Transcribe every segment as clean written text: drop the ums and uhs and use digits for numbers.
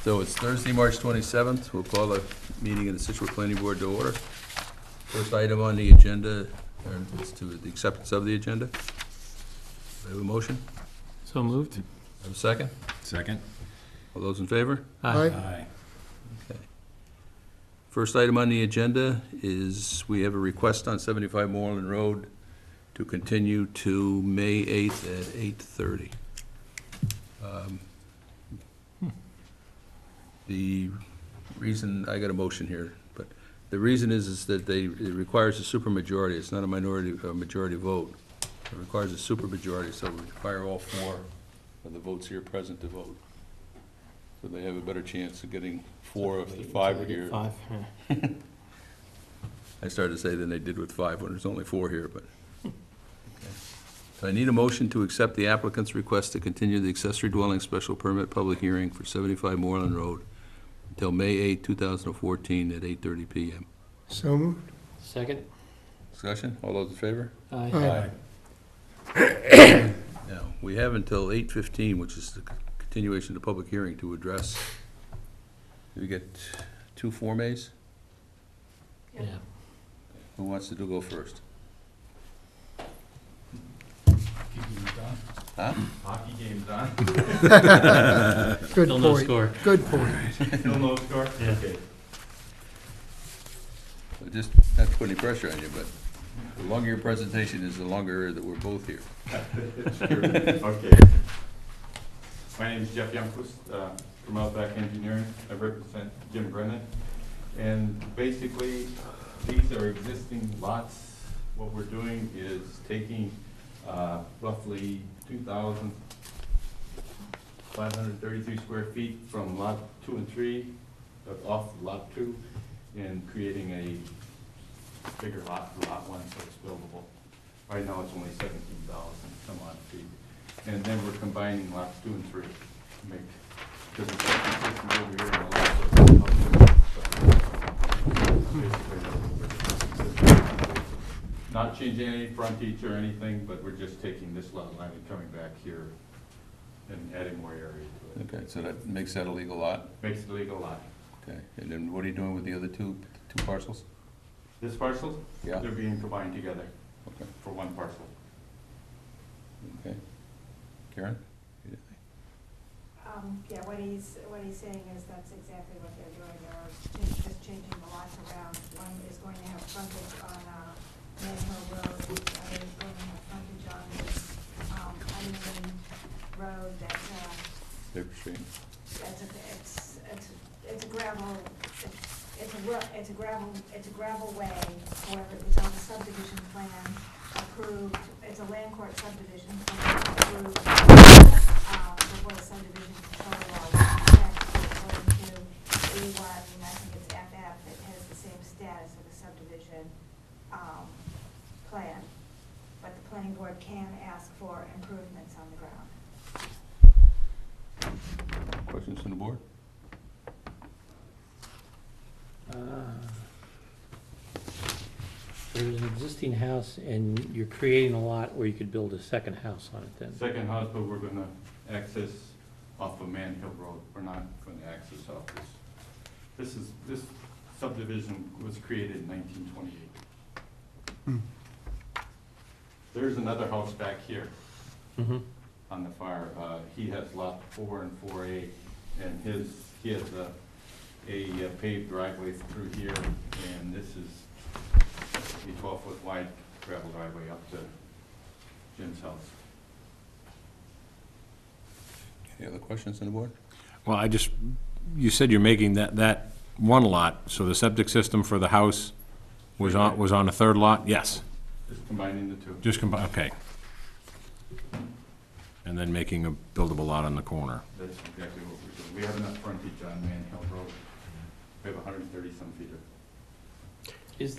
So it's Thursday, March 27th. We'll call the meeting of the Scituate Planning Board to order. First item on the agenda is to the acceptance of the agenda. Do I have a motion? So moved. Have a second? Second. All those in favor? Aye. Aye. Okay. First item on the agenda is we have a request on 75 Moreland Road to continue to May 8th at 8:30. The reason, I got a motion here, but the reason is that it requires a supermajority. It's not a majority vote. It requires a supermajority, so we require all four of the votes here present to vote. So they have a better chance of getting four of the five are here. Five. I started to say than they did with five when there's only four here, but. Okay. So I need a motion to accept the applicant's request to continue the accessory dwelling special permit public hearing for 75 Moreland Road until May 8, 2014 at 8:30 PM. So moved. Second? Discussion? All those in favor? Aye. Now, we have until 8:15, which is the continuation of the public hearing, to address. Do we get two Form As? Yeah. Who wants to go first? Huh? Hockey game's on. Good Still no point. score. Good point. Still no score? Yeah. Okay. So just not to put any pressure on you, but the longer your presentation is, the longer that we're both here. It's true. Okay. My name is Jeff Youngquist, from Outback Engineering. I represent Jim Brennan. And basically, these are existing lots. What we're doing is taking roughly 2,533 square feet from lot 2 and 3, off lot 2, and creating a bigger lot for lot 1, so it's buildable. Right now, it's only 17,000 some odd feet. And then we're combining lots 2 and 3 to make, because it's consistent over here in the lot. Not changing any frontage or anything, but we're just taking this lot line and coming back here and adding more area to it. Okay, so that makes that a legal lot? Makes it a legal lot. Okay, and then what are you doing with the other two parcels? This parcel, Yeah. they're being combined together Okay, for one parcel. okay. Karen? Yeah, what he's saying is that's exactly what they're doing. They're just changing the lots around. One is going to have frontage on Man Hill Road, and the other is going to have frontage on Honeyman Road. Paper stream. It's a gravel, it's a gravel way. However, it's on the subdivision plan approved. It's a land court subdivision plan approved. Before the subdivision control law was passed, according to 81, and I think it's FF, it has the same status of the subdivision plan, but the planning board can ask for improvements on the ground. Questions from the board? There's an existing house, and you're creating a lot where you could build a second house on it then? Second house, but we're gonna access off of Man Hill Road. We're not gonna access off this. This subdivision was created in 1928. There's another house back here Mm-hmm. on the far, he has lot 4 and 4A, and he has a paved driveway through here, and this is a 12-foot wide gravel driveway up to Jim's house. Any other questions on the board? Well, you said you're making that one lot, so the septic system for the house was on a third lot? Yes. Just combining the two. Just combine, okay. And then making a buildable lot on the corner. That's exactly what we're doing. We have enough frontage on Man Hill Road. We have 130-some feet of. Is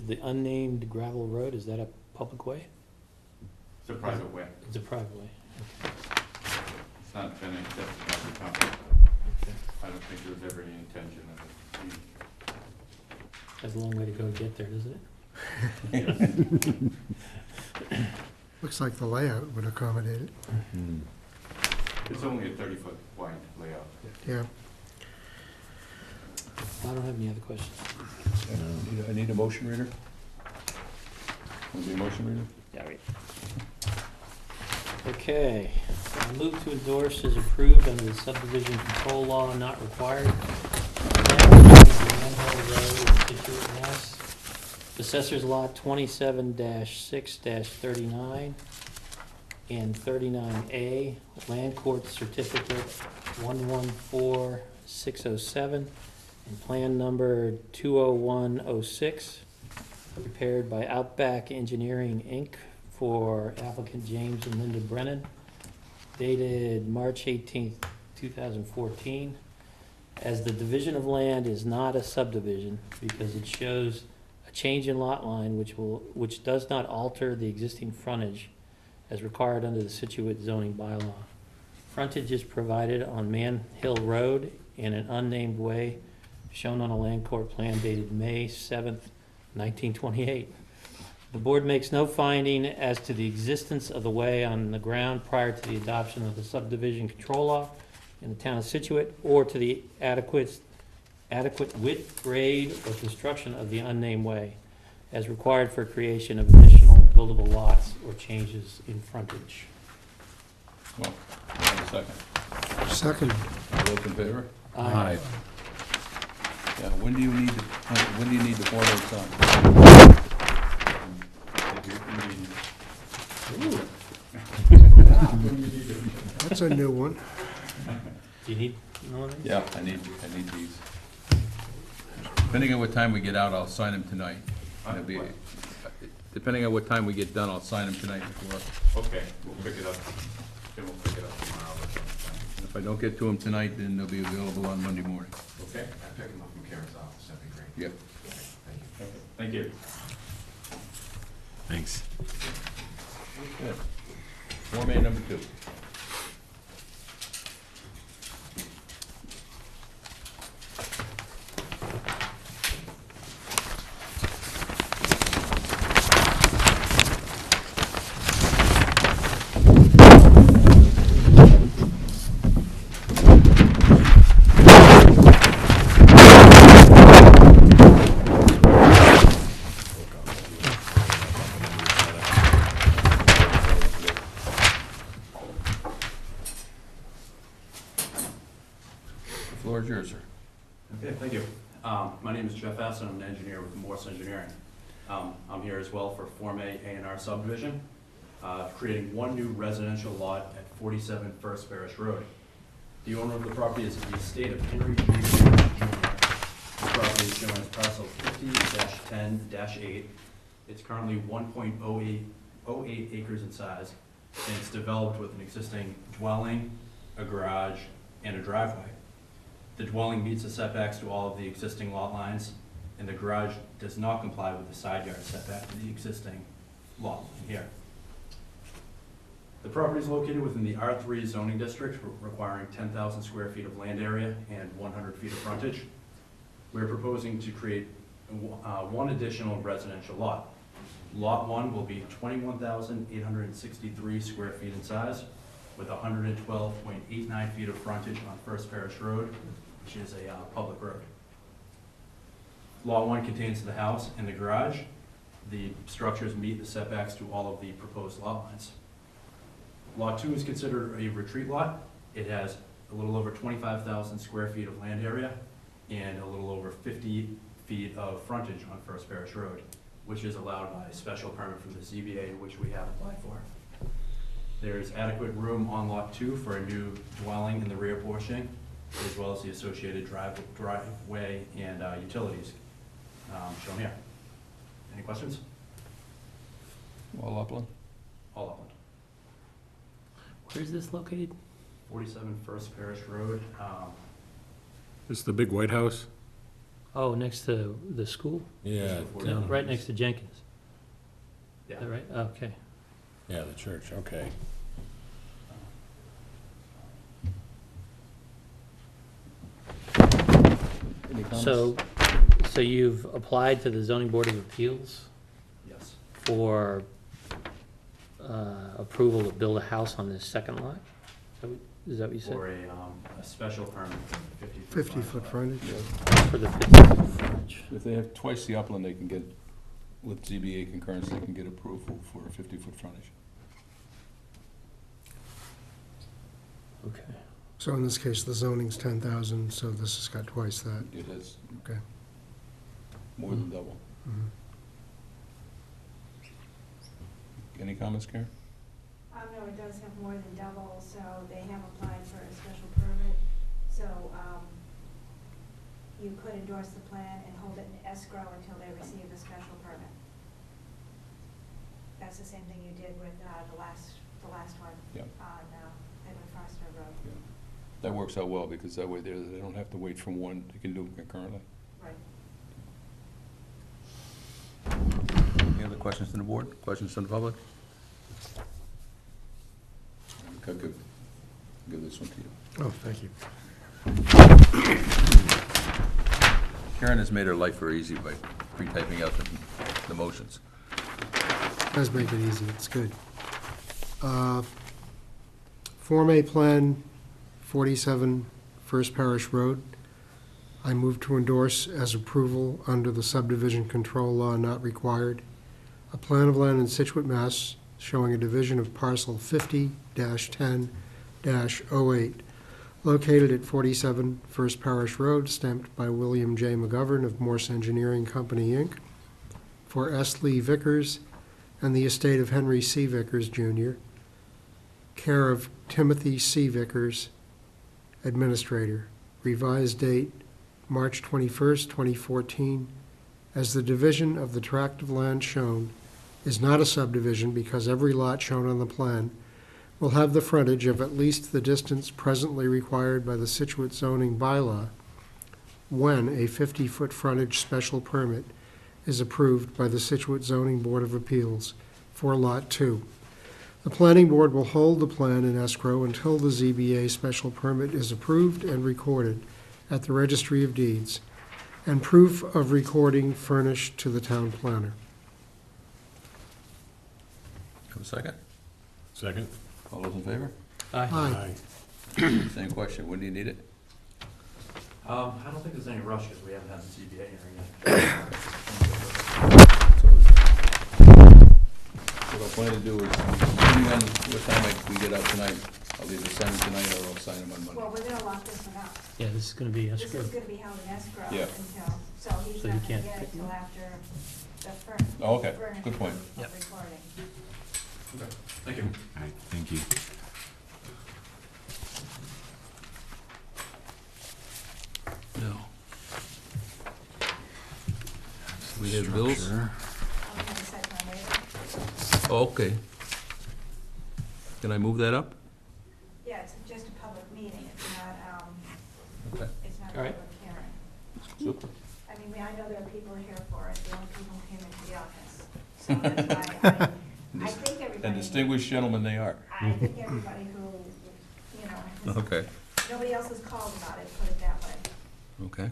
the unnamed gravel road, is that a public way? It's a private way. It's a private way. It's not been accepted by the county. I don't think there was ever any intention of it. That's a long way to go to get there, doesn't it? Looks like the layout would accommodate it. It's only a 30-foot wide layout. Yeah. I don't have any other questions. I need a motion reader? Want to be a motion reader? Yeah, right. Okay, I move to endorse as approved under the subdivision control law not required. Manhole Road in Scituate, Mass. Assessors lot 27-6-39 and 39A, Land Court Certificate 114607, and Plan Number 20106, prepared by Outback Engineering, Inc. for applicant James and Linda Brennan, dated March 18th, 2014. As the division of land is not a subdivision because it shows a change in lot line which does not alter the existing frontage as required under the Scituate zoning bylaw. Frontage is provided on Man Hill Road in an unnamed way shown on a land court plan dated May 7th, 1928. The board makes no finding as to the existence of the way on the ground prior to the adoption of the subdivision control law in the town of Scituate, or to the adequate width, grade, or construction of the unnamed way as required for creation of additional buildable lots or changes in frontage. Well, have a second. Second. All those in favor? Aye. Yeah, when do you need the formal sign? That's a new one. Do you need one? Yeah, I need these. Depending on what time we get out, I'll sign them tonight. Depending on what time we get done, I'll sign them tonight before. Okay, we'll pick it up, then we'll pick it up tomorrow or something. If I don't get to them tonight, then they'll be available on Monday morning. Okay? I pick them up from Karen's office, that'd be great. Yep. Thank you. Thank you. Thanks. Okay. Form A number 2. The floor is yours, sir. Okay, thank you. My name is Jeff S. and I'm an engineer with Morse Engineering. I'm here as well for Form A&R subdivision, creating one new residential lot at 47 First Parish Road. The owner of the property is the estate of Henry G. Jr. The property is shown as parcel 50-10-8. It's currently 1.08 acres in size, and it's developed with an existing dwelling, a garage, and a driveway. The dwelling meets the setbacks to all of the existing lot lines, and the garage does not comply with the side yard setback to the existing lot line here. The property is located within the R3 zoning district, requiring 10,000 square feet of land area and 100 feet of frontage. We're proposing to create one additional residential lot. Lot 1 will be 21,863 square feet in size, with 112.89 feet of frontage on First Parish Road, which is a public road. Lot 1 contains the house and the garage. The structures meet the setbacks to all of the proposed lot lines. Lot 2 is considered a retreat lot. It has a little over 25,000 square feet of land area and a little over 50 feet of frontage on First Parish Road, which is allowed by a special permit from the ZBA, which we have applied for. There is adequate room on Lot 2 for a new dwelling in the rear portion, as well as the associated driveway and utilities shown here. Any questions? All upland? All upland. Where is this located? 47 First Parish Road. This is the big White House? Oh, next to the school? Yeah. No, right next to Jenkins. Yeah. Is that right? Okay. Yeah, the church, okay. Any comments? So you've applied to the zoning board of appeals Yes. for approval to build a house on this second lot? Is that what you said? for a special permit for 50-foot frontage. For the 50-foot frontage. If they have twice the upland, they can get, with ZBA concurrence, they can get approval for a 50-foot frontage. Okay. So in this case, the zoning's 10,000, so this has got twice that. It has Okay. more than double. Mhm. Any comments, Karen? No, it does have more than double, so they have applied for a special permit. So, you could endorse the plan and hold it in escrow until they receive the special permit. That's the same thing you did with, the last one. Yeah. On, Edward Foster Road. Yeah. That works out well, because that way they don't have to wait from one, they can do them concurrently. Right. Any other questions from the board? Questions from the public? Okay, good. Give this one to you. Oh, thank you. Karen has made her life very easy by pre-typing out the motions. Does make it easy, it's good. Form A Plan 47 First Parish Road. I move to endorse as approval under the subdivision control law not required. A plan of land in Scituate, Mass. Showing a division of parcel 50-10-08, located at 47 First Parish Road, stamped by William J. McGovern of Morse Engineering Company, Inc., for S. Lee Vickers and the estate of Henry C. Vickers, Jr., care of Timothy C. Vickers, Administrator. Revised date, March 21st, 2014, as the division of the tract of land shown is not a subdivision because every lot shown on the plan will have the frontage of at least the distance presently required by the Scituate zoning bylaw when a 50-foot frontage special permit is approved by the Scituate Zoning Board of Appeals for Lot 2. The planning board will hold the plan in escrow until the ZBA special permit is approved and recorded at the Registry of Deeds, and proof of recording furnished to the town planner. Have a second? Second? All those in favor? Aye. Same question, when do you need it? I don't think there's any rush, because we haven't had the CBA hearing yet. What I plan to do is, depending on what time we get out tonight, I'll either sign them tonight or I'll sign them on Monday. Well, we're gonna lock this one up. Yeah, this is gonna be This escrow. is gonna be held in escrow Yeah. until, so he's So you not gonna can't get it pick till one? after the first. Oh, okay. Good point. Yep. Recording. Okay, thank you. All right, thank you. No. We have bills? Structure. I'm gonna set my waiver. Oh, okay. Can I move that up? Yeah, it's just a public meeting, it's not, Okay. it's not a All right. public hearing. Super. I mean, I know there are people here for it, the only people who came into the office. So that's why I think everybody. And distinguished gentlemen they are. I think everybody who, you know, Okay, nobody else has called about it, put it that way. okay.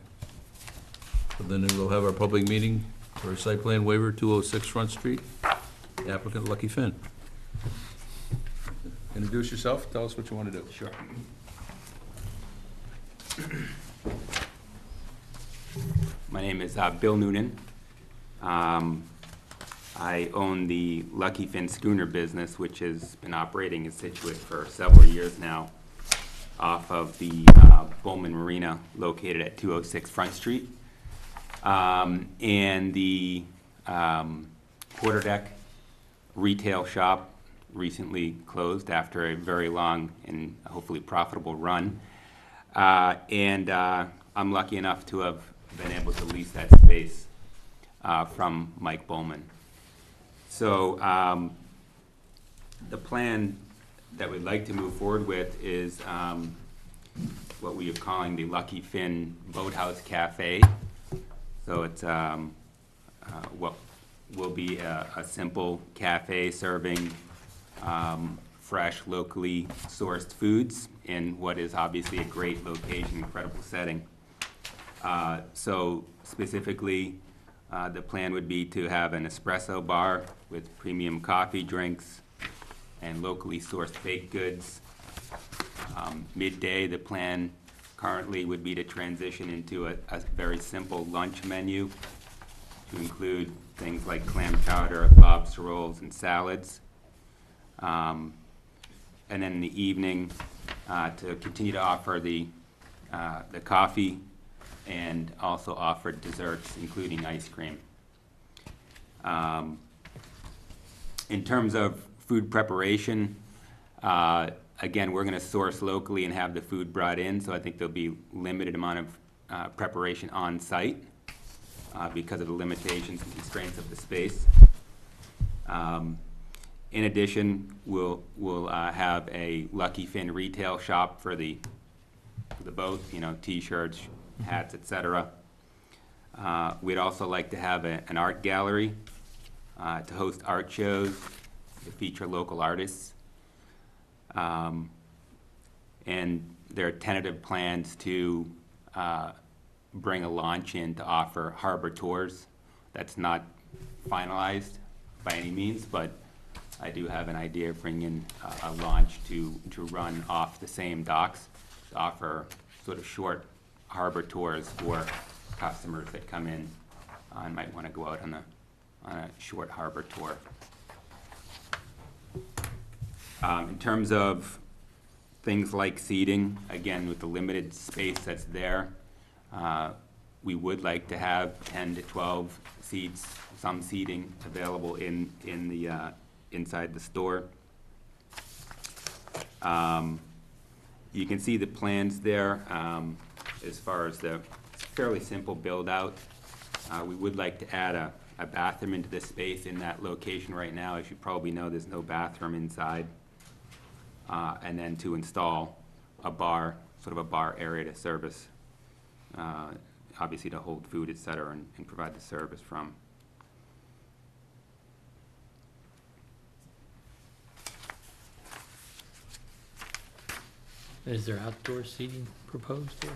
So then we'll have our public meeting for site plan waiver, 206 Front Street, applicant Lucky Finn. Introduce yourself, tell us what you want to do. Sure. My name is Bill Noonan. I own the Lucky Finn Schooner business, which has been operating in Scituate for several years now, off of the Bowman Marina located at 206 Front Street. And the quarterdeck retail shop recently closed after a very long and hopefully profitable run. And I'm lucky enough to have been able to lease that space from Mike Bowman. So the plan that we'd like to move forward with is what we are calling the Lucky Finn Boathouse Cafe. So it's what will be a simple cafe serving fresh, locally sourced foods in what is obviously a great location, incredible setting. So specifically, the plan would be to have an espresso bar with premium coffee drinks and locally sourced baked goods, Midday, the plan currently would be to transition into a very simple lunch menu to include things like clam chowder, lobster rolls, and salads. And then in the evening, to continue to offer the coffee and also offer desserts, including ice cream. In terms of food preparation, again, we're going to source locally and have the food brought in, so I think there'll be limited amount of preparation on site because of the limitations and constraints of the space. In addition, we'll have a Lucky Fin retail shop for the both, T-shirts, hats, etc. We'd also like to have an art gallery to host art shows, to feature local artists. And there are tentative plans to bring a launch in to offer harbor tours. That's not finalized by any means, but I do have an idea of bringing a launch to run off the same docks, to offer sort of short harbor tours for customers that come in and might want to go out on a short harbor tour. In terms of things like seating, again, with the limited space that's there, we would like to have 10 to 12 seats, some seating available in the inside the store. You can see the plans there as far as the fairly simple build out. We would like to add a bathroom into the space in that location right now. As you probably know, there's no bathroom inside. And then to install a bar, sort of a bar area to service, obviously to hold food, et cetera, and provide the service from. Is there outdoor seating proposed there?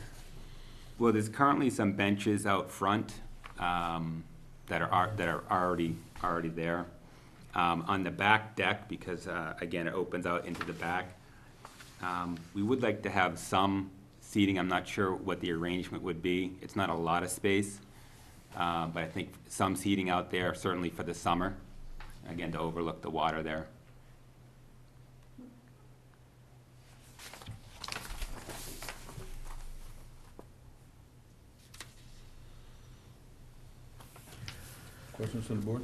Well, there's currently some benches out front that are already there. On the back deck, because again, it opens out into the back, we would like to have some seating. I'm not sure what the arrangement would be. It's not a lot of space, but I think some seating out there, certainly for the summer, again, to overlook the water there. Questions from the board?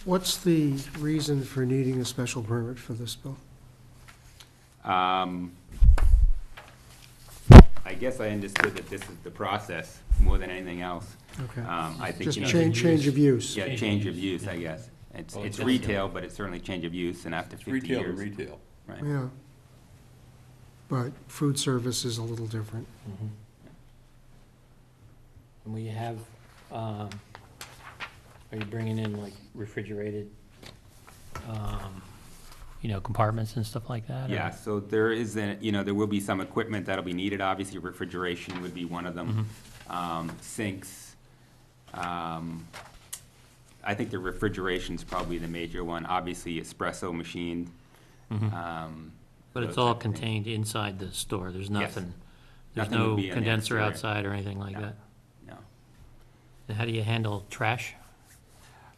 What's the reason for needing a special permit for this, Bill? I guess I understood that this is the process more than anything else. Okay. I think, Just you know, change of use. Yeah, change of use, I guess. It's retail, but it's certainly change of use, and after 50 Retail to years. retail. Right. Yeah. But food service is a little different. Mm-hmm. And we have, are you bringing in like refrigerated, compartments and stuff like that? or- Yeah, so there is, there will be some equipment that'll be needed. Obviously, refrigeration would be one of them. Sinks. I think the refrigeration's probably the major one. Obviously, espresso machine. But it's those all type of things. contained inside the store, there's Yes. nothing, there's Nothing would no be in the condenser exterior. outside or anything like No. that? No. And how do you handle trash?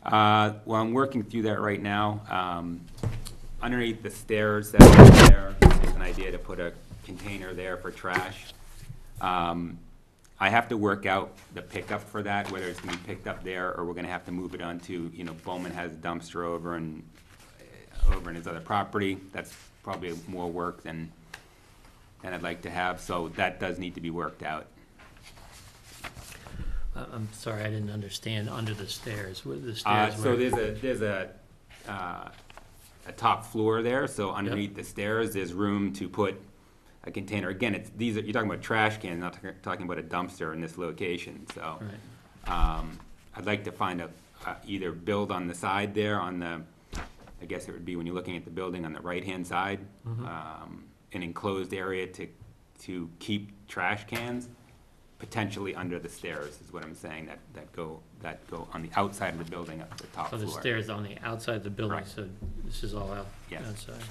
Well, I'm working through that right now. Underneath the stairs that are there, there's an idea to put a container there for trash. I have to work out the pickup for that, whether it's gonna be picked up there or we're gonna have to move it onto, Bowman has a dumpster over in his other property. That's probably more work than I'd like to have, so that does need to be worked out. I'm sorry, I didn't understand, under the stairs, what are the So stairs? there's a top floor there, so underneath the stairs, there's room to put a container. Again, you're talking about trash cans, not talking about a dumpster in this location, so. Right. I'd like to find either build on the side there I guess it would be when you're looking at the building on the right-hand side, an enclosed area to keep trash cans, potentially under the stairs, is what I'm saying, that go on the outside of the building up to the top So floor. the stairs on the outside of the building, Correct. so this is all Yes. outside.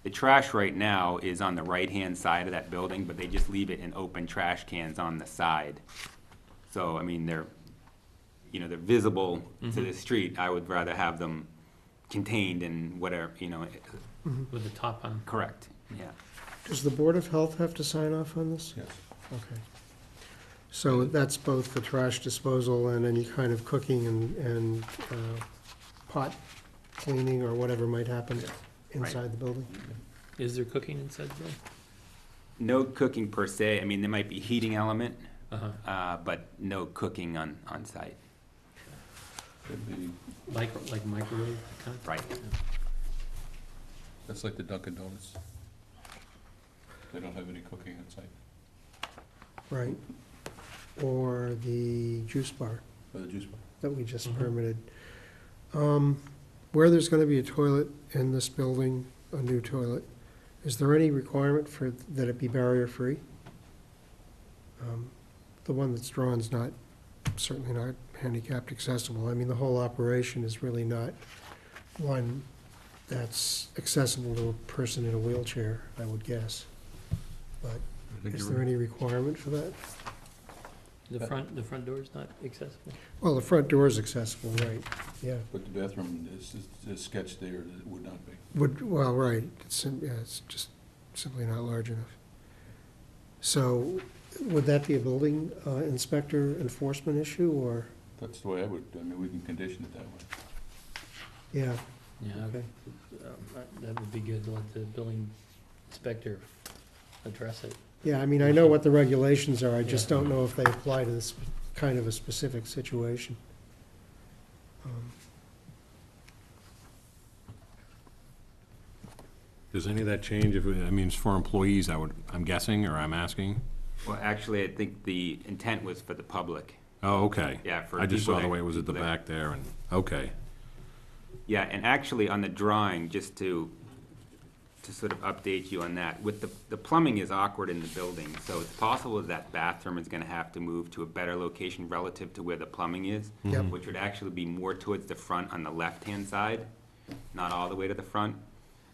The trash right now is on the right-hand side of that building, but they just leave it in open trash cans on the side. So, I mean, they're visible to the street. I would rather have them contained in whatever, With the top on. correct, yeah. Does the Board of Health have to sign off on this? Yes. Okay. So that's both the trash disposal and any kind of cooking and pot cleaning or whatever might happen inside the building? Is there cooking inside the building? No cooking per se. I mean, there might be heating element, Uh-huh. but no cooking on site. Could be, Like microwave kind of? Right. that's like the Dunkin' Donuts. They don't have any cooking on site, Right. Or the juice bar or the juice bar. that we just Mhm. permitted. Where there's gonna be a toilet in this building, a new toilet, is there any requirement for, that it be barrier-free? The one that's drawn is not, certainly not handicapped accessible. I mean, the whole operation is really not one that's accessible to a person in a wheelchair, I would guess. But I think is you're there right. any requirement for that? The front door is not accessible? Well, the front door is accessible, right, yeah. But the bathroom is sketched there, it would not be. Well, right, it's just simply not large enough. So, would that be a building inspector enforcement issue, or, That's the way I mean, we can condition it that way. yeah, Yeah, okay. that would be good to let the building inspector address it. Yeah, I mean, I know what the regulations are, I just Yeah. don't know if they apply to this kind of a specific situation. Does any of that change if, I mean, it's for employees, I'm guessing, or I'm asking? Well, actually, I think the intent was for the public. Oh, okay. Yeah, for I just people saw the that- way it was at the people that- back there, and, okay. Yeah, and actually on the drawing, just to sort of update you on that, with the plumbing is awkward in the building, so it's possible that bathroom is gonna have to move to a better location relative to where the plumbing is, Yep. which would actually be more towards the front on the left-hand side, not all the way to the front,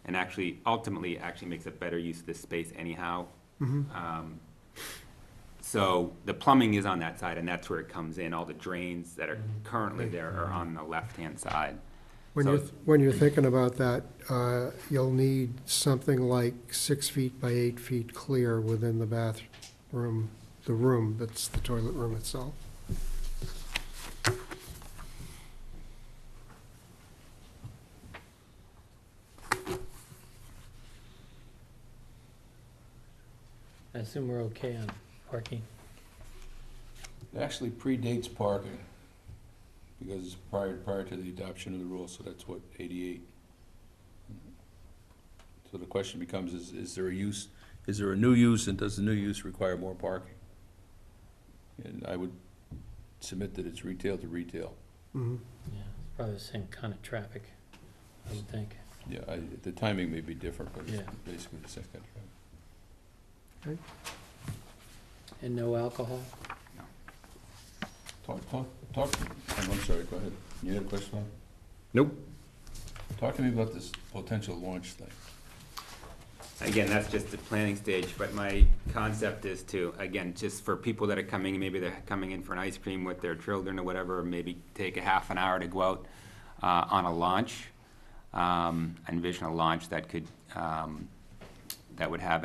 and actually, ultimately, it actually makes a better use of this space anyhow. So the plumbing is on that side, and that's where it comes in. All the drains that are currently there are on the left-hand side. So- When you're thinking about that, you'll need something like 6 feet by 8 feet clear within the bathroom, the room that's the toilet room itself. I assume we're okay on parking. It actually predates parking, because it's prior to the adoption of the rule, so that's what, 88? So the question becomes, is there a use, is there a new use, and does the new use require more parking? And I would submit that it's retail to retail. Mhm. Yeah, it's probably the same kind of traffic, I would think. Yeah, the timing may be different, but it's Yeah. basically the same kind of traffic. And no alcohol? Talk, I'm sorry, go ahead. You had a question, Bob? Nope. Talk to me about this potential launch thing. Again, that's just the planning stage, but my concept is to, again, just for people that are coming, maybe they're coming in for an ice cream with their children or whatever, maybe take a half an hour to go out on a launch. Envision a launch that could, that would have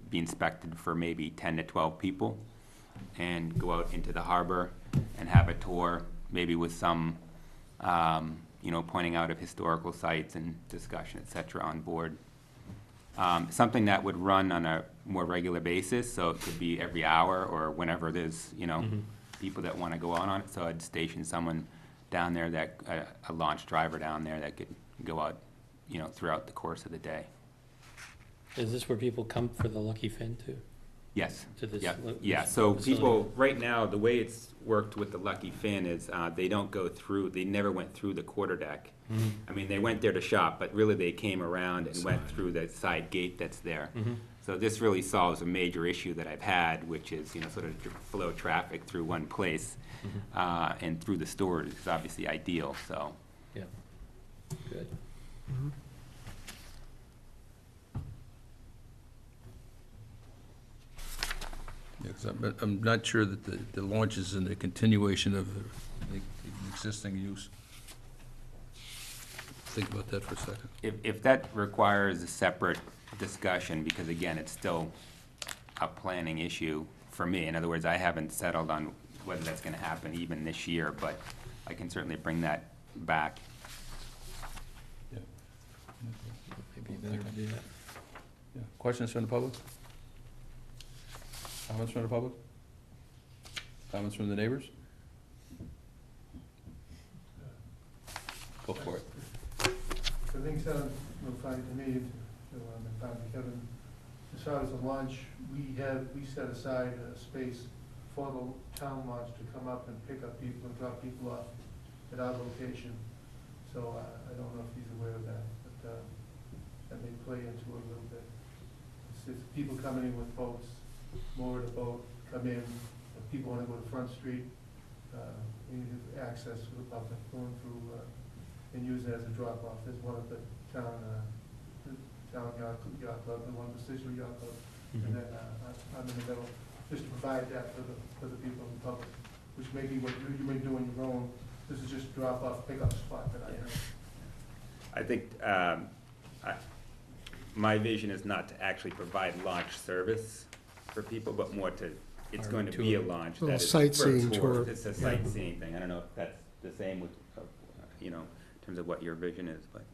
be inspected for maybe 10 to 12 people, and go out into the harbor and have a tour, maybe with some, pointing out of historical sites and discussion, et cetera, on board. Something that would run on a more regular basis, so it could be every hour or whenever there's, people that want to go out on it. So I'd station someone down there that, a launch driver down there that could go out, throughout the course of the day. Is this where people come for the Lucky Fin too? Yes. To this Yeah, lo- yeah, this so facility? people, right now, the way it's worked with the Lucky Fin is, they don't go through, they never went through the quarterdeck. I mean, they went there to shop, but really they came around and went through the side gate that's there. So this really solves a major issue that I've had, which is, sort of flow traffic through one place, and through the stores is obviously ideal, so. Yeah. Good. Yeah, 'cause I'm not sure that the launch is in the continuation of the existing use. Think about that for a second. If that requires a separate discussion, because again, it's still a planning issue for me. In other words, I haven't settled on whether that's gonna happen even this year, but I can certainly bring that back. Maybe better to do that. Yeah. Questions from the public? Comments from the public? Comments from the neighbors? Go for it. Everything sounds fine to me, and fine to Kevin. As far as the launch, we set aside a space for the town launch to come up and pick up people and drop people off at our location. So I don't know if he's aware of that, but that may play into it a little bit. It's people coming in with boats, moor the boat, come in. If people want to go to Front Street, we need access to the public going through and use it as a drop-off. There's one at the town yacht club, and one at the Scituate yacht club, and then I'm in the middle, just to provide that for the people in the public, which may be what you may do on your own. This is just a drop-off, pick-up spot that I have. I think, my vision is not to actually provide launch service for people, but more to, it's going to be a launch. Little that is sightseeing for tour. tours. It's a sightseeing thing. I don't know if that's the same with, you know, in terms of what your vision is, but.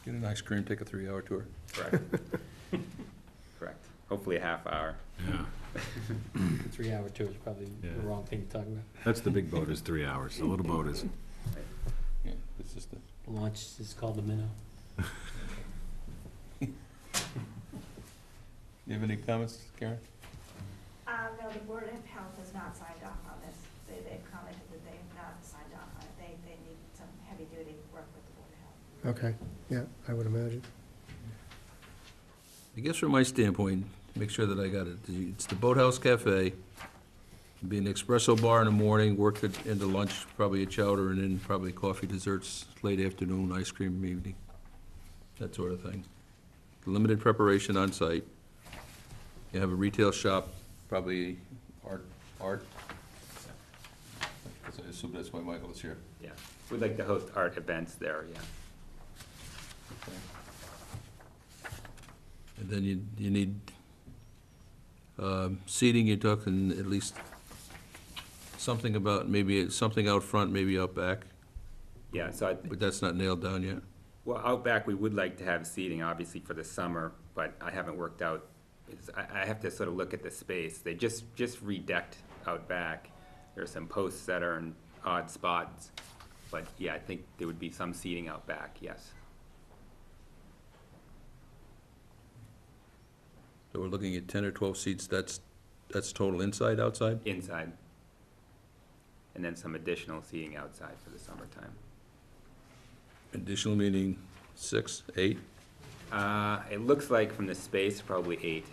Get an ice cream, take a 3-hour tour. Correct. Correct. Hopefully a half hour. Yeah. The 3-hour tour is probably the Yeah. wrong thing to talk about. That's the big boat is 3 hours. The little boat is, Yeah, it's just a. Launch is called the minnow. You have any comments, Karen? No, the Board of Health has not signed off on this. They've commented that they have not signed off on it. They need some heavy-duty work with the Board of Health. Okay, yeah, I would imagine. I guess from my standpoint, make sure that I got it. It's the Boathouse Cafe. Be an espresso bar in the morning, work it into lunch, probably a chowder, and then probably coffee, desserts, late afternoon, ice cream evening, that sort of thing. Limited preparation on site. You have a retail shop, probably art. I assume that's why Michael is here. Yeah. We'd like to host art events there, yeah. And then you need seating, you're talking at least something about, maybe something out front, maybe out back, Yeah, so but that's not nailed down yet. well, out back, we would like to have seating, obviously, for the summer, but I haven't worked out, I have to sort of look at the space. They just redecked out back. There are some posts that are in odd spots, but yeah, I think there would be some seating out back, yes. So we're looking at 10 or 12 seats, that's total inside, outside? Inside. And then some additional seating outside for the summertime. Additional meaning 6, 8? It looks like from the space, probably 8.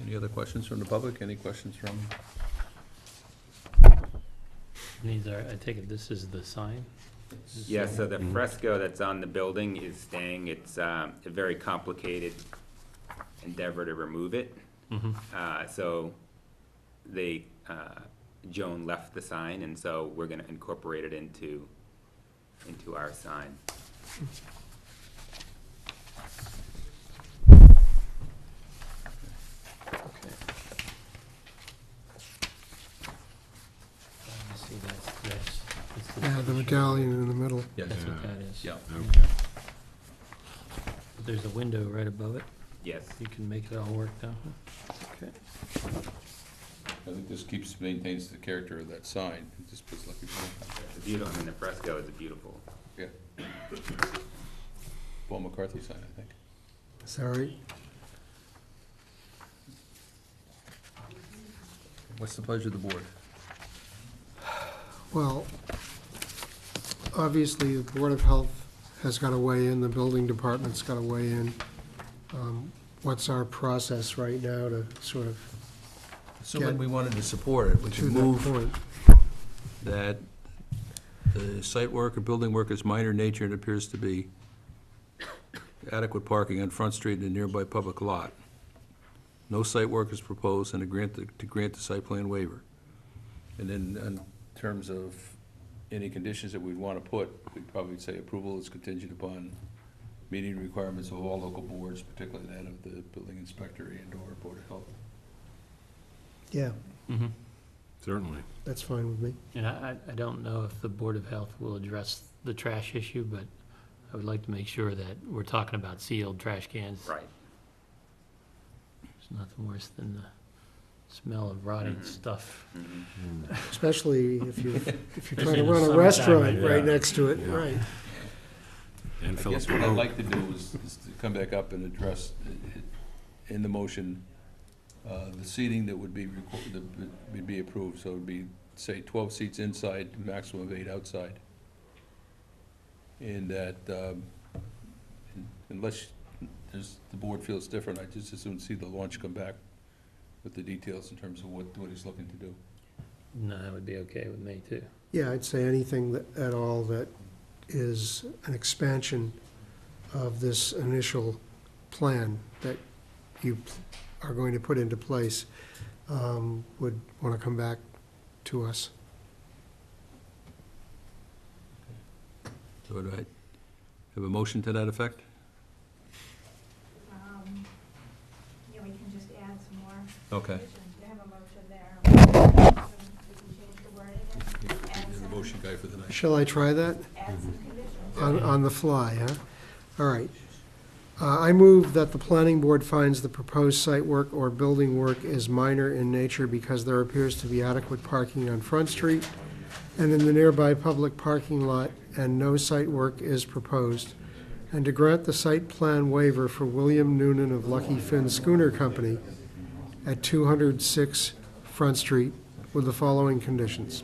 Any other questions from the public? Any questions from? These are, I take it this is the sign? Yeah, so the fresco that's on the building is staying. It's a very complicated endeavor to remove it. So they, Joan left the sign, and so we're gonna incorporate it into our sign. Okay. See, that's the Yeah, the medallion in the middle. Yes. That's what that is. Yeah. okay. But there's a window right above it. Yes. You can make it all work now. Okay. I think this maintains the character of that sign. It just puts like It's beautiful. I mean, the fresco is beautiful. yeah. Paul McCarthy sign, I think. Sorry. What's the pleasure of the board? Well, obviously, the Board of Health has got to weigh in, the building department's got to weigh in. What's our process right now to sort of assuming we wanted to support it, we to could that move point. that the site work or building work is minor in nature and appears to be adequate parking on Front Street and a nearby public lot. No site work is proposed and to grant the site plan waiver. And then in terms of any conditions that we'd want to put, we'd probably say approval is contingent upon meeting requirements of all local boards, particularly that of the building inspector and/or Board of Health. Yeah, Certainly. that's fine with me. And I don't know if the Board of Health will address the trash issue, but I would like to make sure that we're talking about sealed trash cans. Right. There's nothing worse than the smell of rotting stuff. Especially if you're trying Especially to in the run a summertime, restaurant right? right next to it, Yeah. right. And I Phillips guess what I'd Road. like to do is to come back up and address in the motion, the seating that would be approved, so it would be, say, 12 seats inside, maximum of 8 outside. And that, unless the board feels different, I just as soon see the launch come back with the details in terms of what he's looking to do. No, that would be okay with me, too. Yeah, I'd say anything at all that is an expansion of this initial plan that you are going to put into place, would want to come back to us. So do I have a motion to that effect? Yeah, we can just add some more. Okay. conditions. You have a motion there. We can change the wording and add You're the some, motion guy for the night. Shall I try that? add some conditions. On the fly, huh? All right. I move that the planning board finds the proposed site work or building work is minor in nature because there appears to be adequate parking on Front Street and in the nearby public parking lot, and no site work is proposed, and to grant the site plan waiver for William Noonan of Lucky Finn Schooner Company at 206 Front Street with the following conditions.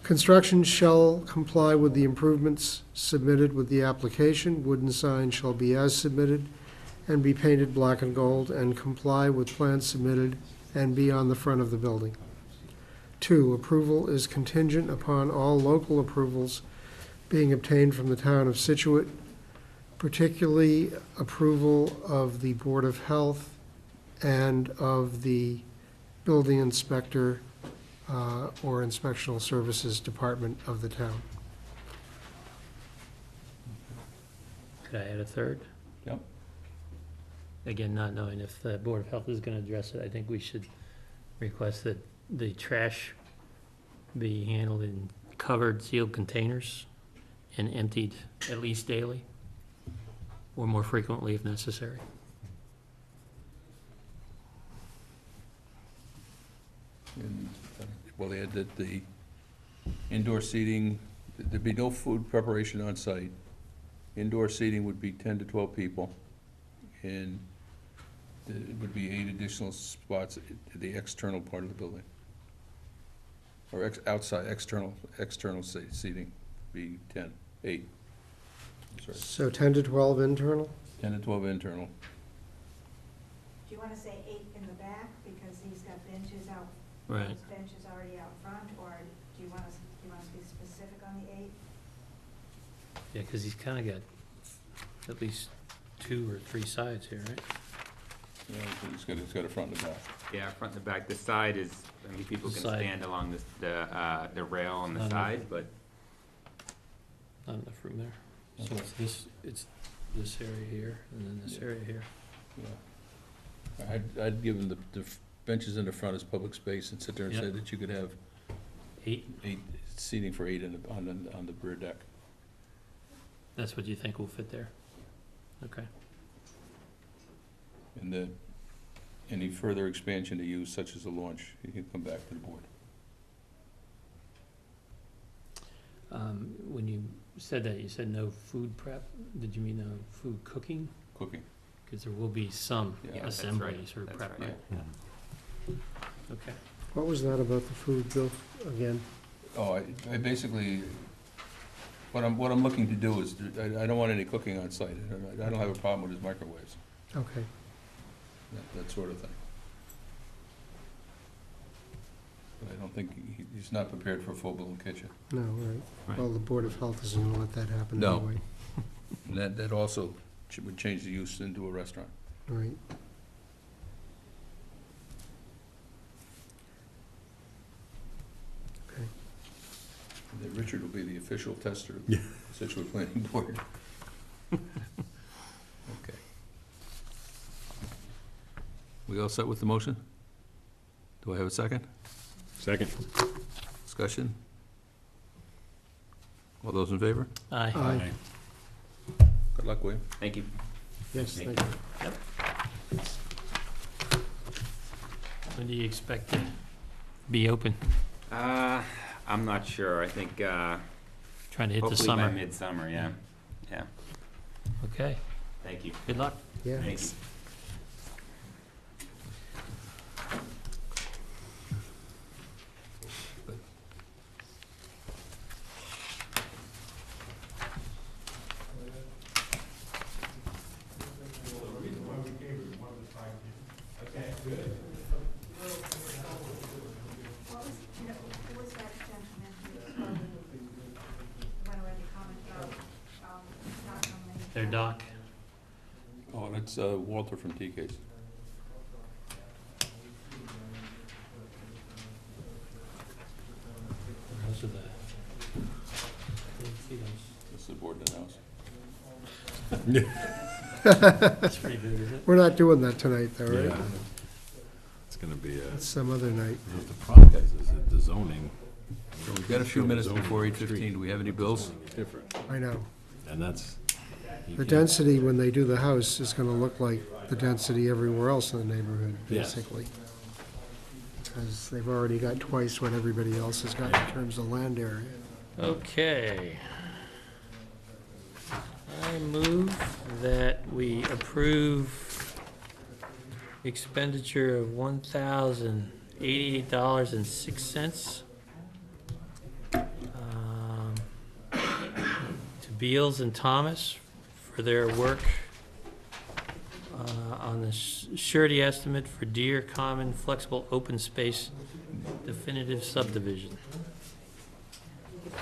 Construction shall comply with the improvements submitted with the application. Wooden signs shall be as submitted and be painted black and gold and comply with plans submitted and be on the front of the building. 2, approval is contingent upon all local approvals being obtained from the town of Scituate, particularly approval of the Board of Health and of the building inspector or Inspectional Services Department of the town. Could I add a third? Yep. Again, not knowing if the Board of Health is gonna address it, I think we should request that the trash be handled in covered sealed containers and emptied at least daily, or more frequently if necessary. And, well, add that the indoor seating, there'd be no food preparation on site. Indoor seating would be 10 to 12 people, and it would be 8 additional spots at the external part of the building. Or outside, external seating, be 8. Sorry, So 10 to 12 internal? 10 to 12 internal. Do you want to say 8 in the back, because he's got benches out, Right. those benches already out front, or do you want us to be specific on the 8? Yeah, because he's kind of got at least 2 or 3 sides here, right? Yeah, it's got a front and a back. Yeah, front and the back. The side is, I mean, people The can side. stand along the rail on the No, no. side, but Not enough room there. So it's this area here, and then this Yeah. area here. Yeah. I'd give them the benches in the front as public space and sit there and say Yep. that you could have 8, 8 seating for 8 on the rear deck. that's what you think will fit there? Okay. And any further expansion to use, such as a launch, you can come back to the board. When you said that, you said no food prep, did you mean no food cooking? Cooking. Because there will be some Yeah, that's assemblies or right, prep. that's right. Okay. What was that about the food, Bill, again? Oh, I basically, what I'm looking to do is, I don't want any cooking on site. I don't have a problem with his microwaves, Okay. that sort of thing. But I don't think, he's not prepared for a full-blown kitchen. No, right. Right. Well, the Board of Health isn't gonna let that happen No. anyway. And that also would change the use into a restaurant. Right. Okay. And then Richard will be the official tester of the Scituate Planning Board. Okay. We all set with the motion? Do I have a second? Second. Discussion? All those in favor? Aye. Aye. Good luck, William. Thank you. Yes, thank you. When do you expect to be open? I'm not sure. I think, Trying to hit the hopefully by summer. midsummer, yeah. Yeah. Okay, Thank you. good luck. Yeah. Thank you. What was, who was that gentleman who went away to comment about, not nominating? Their dock. Oh, that's Walter from TK's. Those are the. That's the board in the house. That's pretty big, is it? We're not doing that tonight, though, right? Yeah. It's gonna be a, It's some other night. the problem is that the zoning. So we've got a few minutes before 8:15. Do we have any bills? Zoning is different, I know. and that's. you The can't- density, when they do the house, is gonna look like the density everywhere else in the neighborhood, Yes. basically. Because they've already got twice what everybody else has got in terms of land area. Okay. I move that we approve expenditure of $1,088.06 to Beals and Thomas for their work on the surety estimate for Deer Common Flexible Open Space Definitive Subdivision. Do I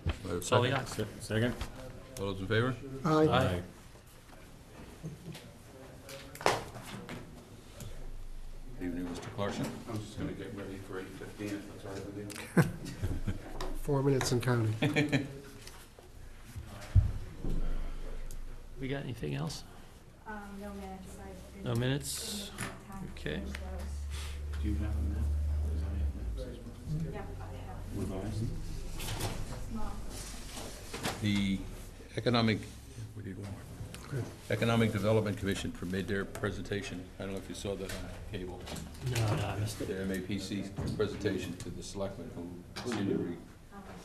have a That's all we second? got. Second? All those in favor? Aye. Aye. Evening, Mr. Clarkson. I'm just gonna get ready for 8:15, if that's all right with you. 4 minutes and counting. We got anything else? No minutes, I didn't. No minutes? didn't have time to Okay. finish those. Do you have a map? Because I have maps as well. Yep, I have. Revised? Small. The Economic, we need one more. Good. Economic Development Commission made their presentation. I don't know if you saw that on cable. No, I missed The MAPC presentation to the selectmen who seem to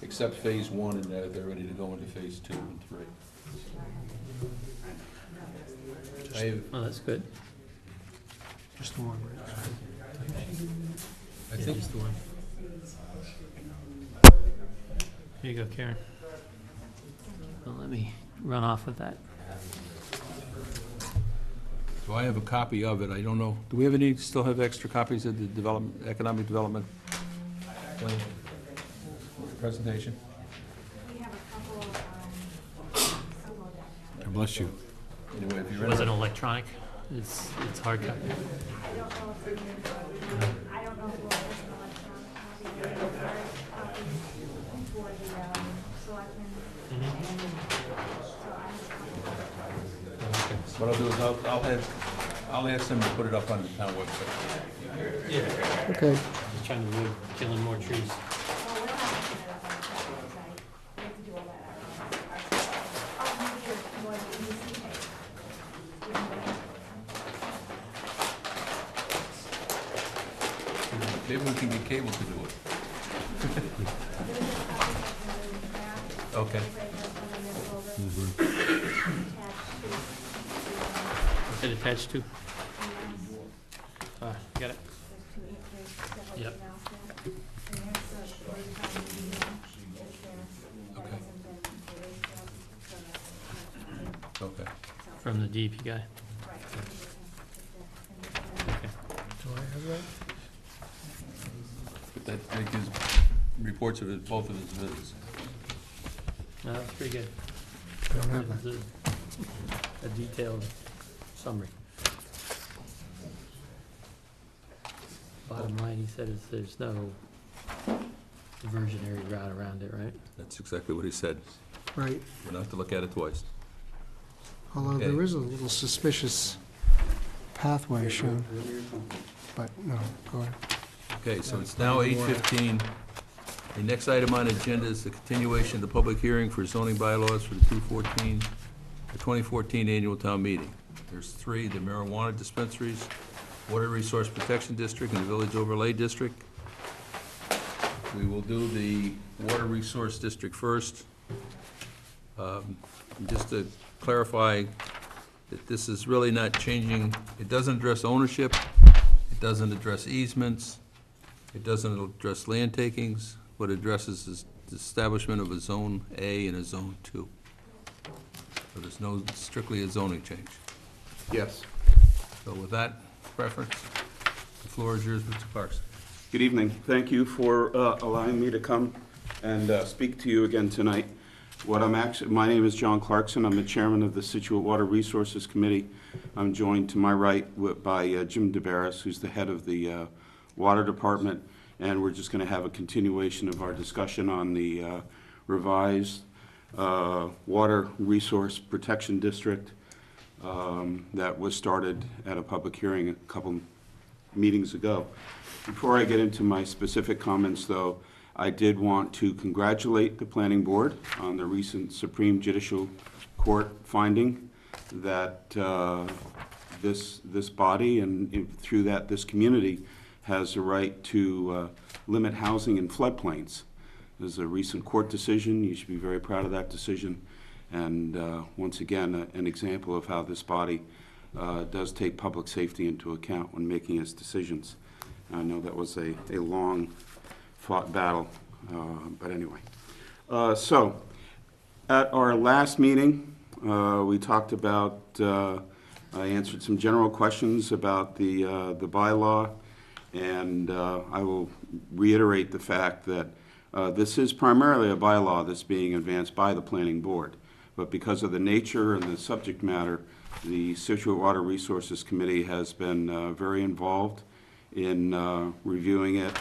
accept phase one and they're ready to go into phase 2 and 3. I have, Oh, that's good. Just the one, right? I think, Just the one. Here you go, Karen. Well, let me run off with that. so I have a copy of it. I don't know, do we have any, still have extra copies of the economic development plan? Presentation? We have a couple, couple of them. God bless you. Anyway, if It you're wasn't in, electronic. It's hard copy. I don't know if I don't know if we'll have an electronic copy, but it's a hard copy for the, selectmen. And so I have a couple of what I'll do is I'll ask them to put it up on the town website. Okay. Just trying to avoid killing more trees. Well, we'll have to put it up on the town website. We have to do all that ourselves. Oh, maybe it's more than EC page. Maybe we can get cable to do it. Okay. What's it attached to? Got it. Yep. Okay. From the DEP guy. Okay. Do I have that? that gives reports of both of his visits. No, that's pretty good. I don't have that. This is a detailed summary. Bottom line, he said is there's no diversionary route around it, right? That's exactly what he said. Right, We'll have to look at it twice. although Okay. there is a little suspicious pathway shown, but no, go ahead. Okay, so it's now 8:15. The next item on the agenda is the continuation of the public hearing for zoning bylaws for the 2014 annual town meeting. There's three: the marijuana dispensaries, Water Resource Protection District, and the Village Overlay District. We will do the Water Resource District first. Just to clarify that this is really not changing, it doesn't address ownership, it doesn't address easements, it doesn't address land takings. What it addresses is the establishment of a Zone A and a Zone 2. So there's no strictly a zoning change. Yes. So with that preference, the floor is yours, Mr. Clarkson. Good evening. Thank you for allowing me to come and speak to you again tonight. My name is John Clarkson. I'm the chairman of the Scituate Water Resources Committee. I'm joined to my right by Jim DeBarris, who's the head of the Water Department, and we're just going to have a continuation of our discussion on the revised Water Resource Protection District that was started at a public hearing a couple meetings ago. Before I get into my specific comments, though, I did want to congratulate the Planning Board on the recent Supreme Judicial Court finding that this body, and through that, this community, has a right to limit housing in floodplains. There's a recent court decision. You should be very proud of that decision. And once again, an example of how this body does take public safety into account when making its decisions. I know that was a long-fought battle, but anyway. So, at our last meeting, we talked about, I answered some general questions about the bylaw, and I will reiterate the fact that this is primarily a bylaw that's being advanced by the Planning Board. But because of the nature and the subject matter, the Scituate Water Resources Committee has been very involved in reviewing it,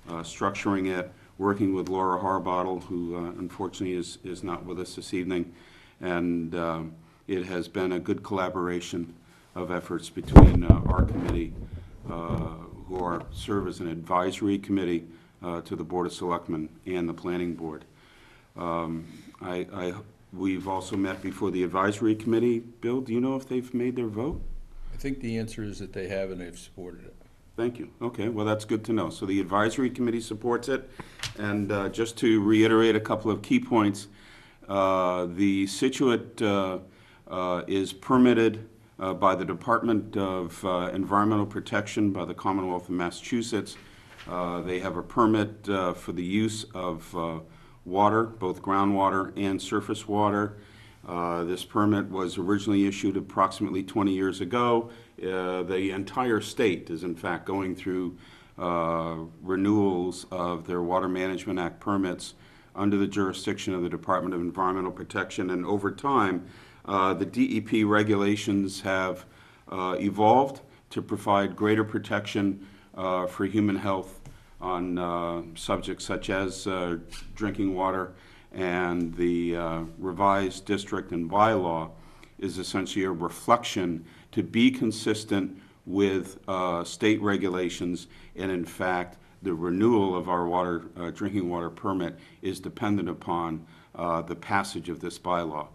structuring it, working with Laura Harbottle, who unfortunately is not with us this evening. And it has been a good collaboration of efforts between our committee, who serve as an advisory committee to the Board of Selectmen and the Planning Board. We've also met before the advisory committee. Bill, do you know if they've made their vote? I think the answer is that they have and they've supported it. Thank you. Okay, well, that's good to know. So the advisory committee supports it. And just to reiterate a couple of key points, the Scituate is permitted by the Department of Environmental Protection by the Commonwealth of Massachusetts. They have a permit for the use of water, both groundwater and surface water. This permit was originally issued approximately 20 years ago. The entire state is in fact going through renewals of their Water Management Act permits under the jurisdiction of the Department of Environmental Protection. And over time, the DEP regulations have evolved to provide greater protection for human health on subjects such as drinking water, and the revised district and bylaw is essentially a reflection to be consistent with state regulations, and in fact, the renewal of our drinking water permit is dependent upon the passage of this bylaw.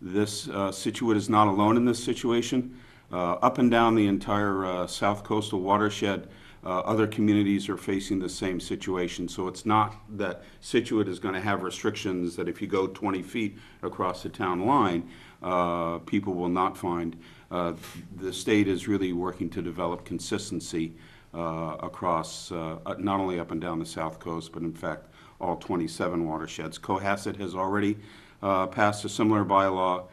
This Scituate is not alone in this situation. Up and down the entire South Coastal watershed, other communities are facing the same situation. So it's not that Scituate is going to have restrictions that if you go 20 feet across the town line, people will not find. The state is really working to develop consistency across not only up and down the South Coast, but in fact all 27 watersheds. Cohasset has already passed a similar bylaw.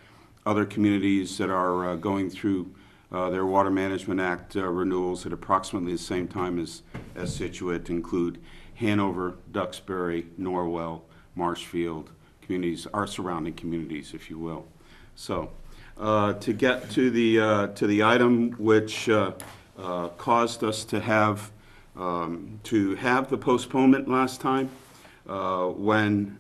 Other communities that are going through their Water Management Act renewals at approximately the same time as Scituate include Hanover, Duxbury, Norwell, Marshfield, communities, our surrounding communities, if you will. So, to get to the item which caused us to have the postponement last time, when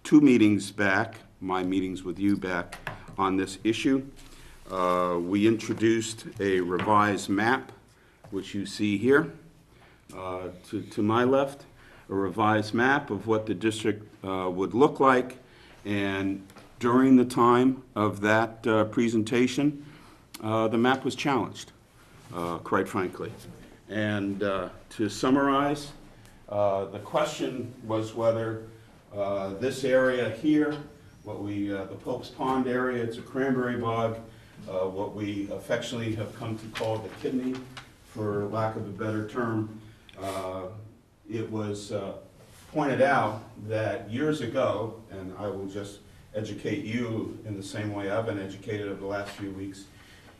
2 meetings back, my meetings with you back on this issue, we introduced a revised map, which you see here to my left, a revised map of what the district would look like. And during the time of that presentation, the map was challenged, quite frankly. And to summarize, the question was whether this area here, the Pope's Pond area, it's a cranberry bog, what we affectionately have come to call the kidney, for lack of a better term. It was pointed out that years ago, and I will just educate you in the same way I've been educated over the last few weeks,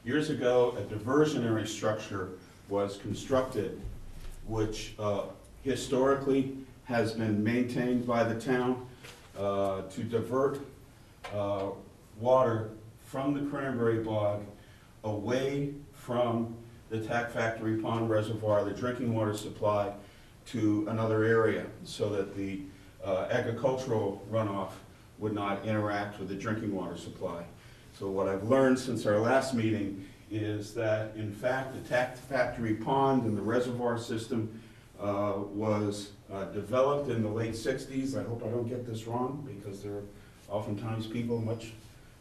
years ago a diversionary structure was constructed which historically has been maintained by the town to divert water from the cranberry bog away from the Tack Factory Pond Reservoir, the drinking water supply, to another area so that the agricultural runoff would not interact with the drinking water supply. So what I've learned since our last meeting is that, in fact, the Tack Factory Pond and the reservoir system was developed in the late 60s. I hope I don't get this wrong, because there are oftentimes people much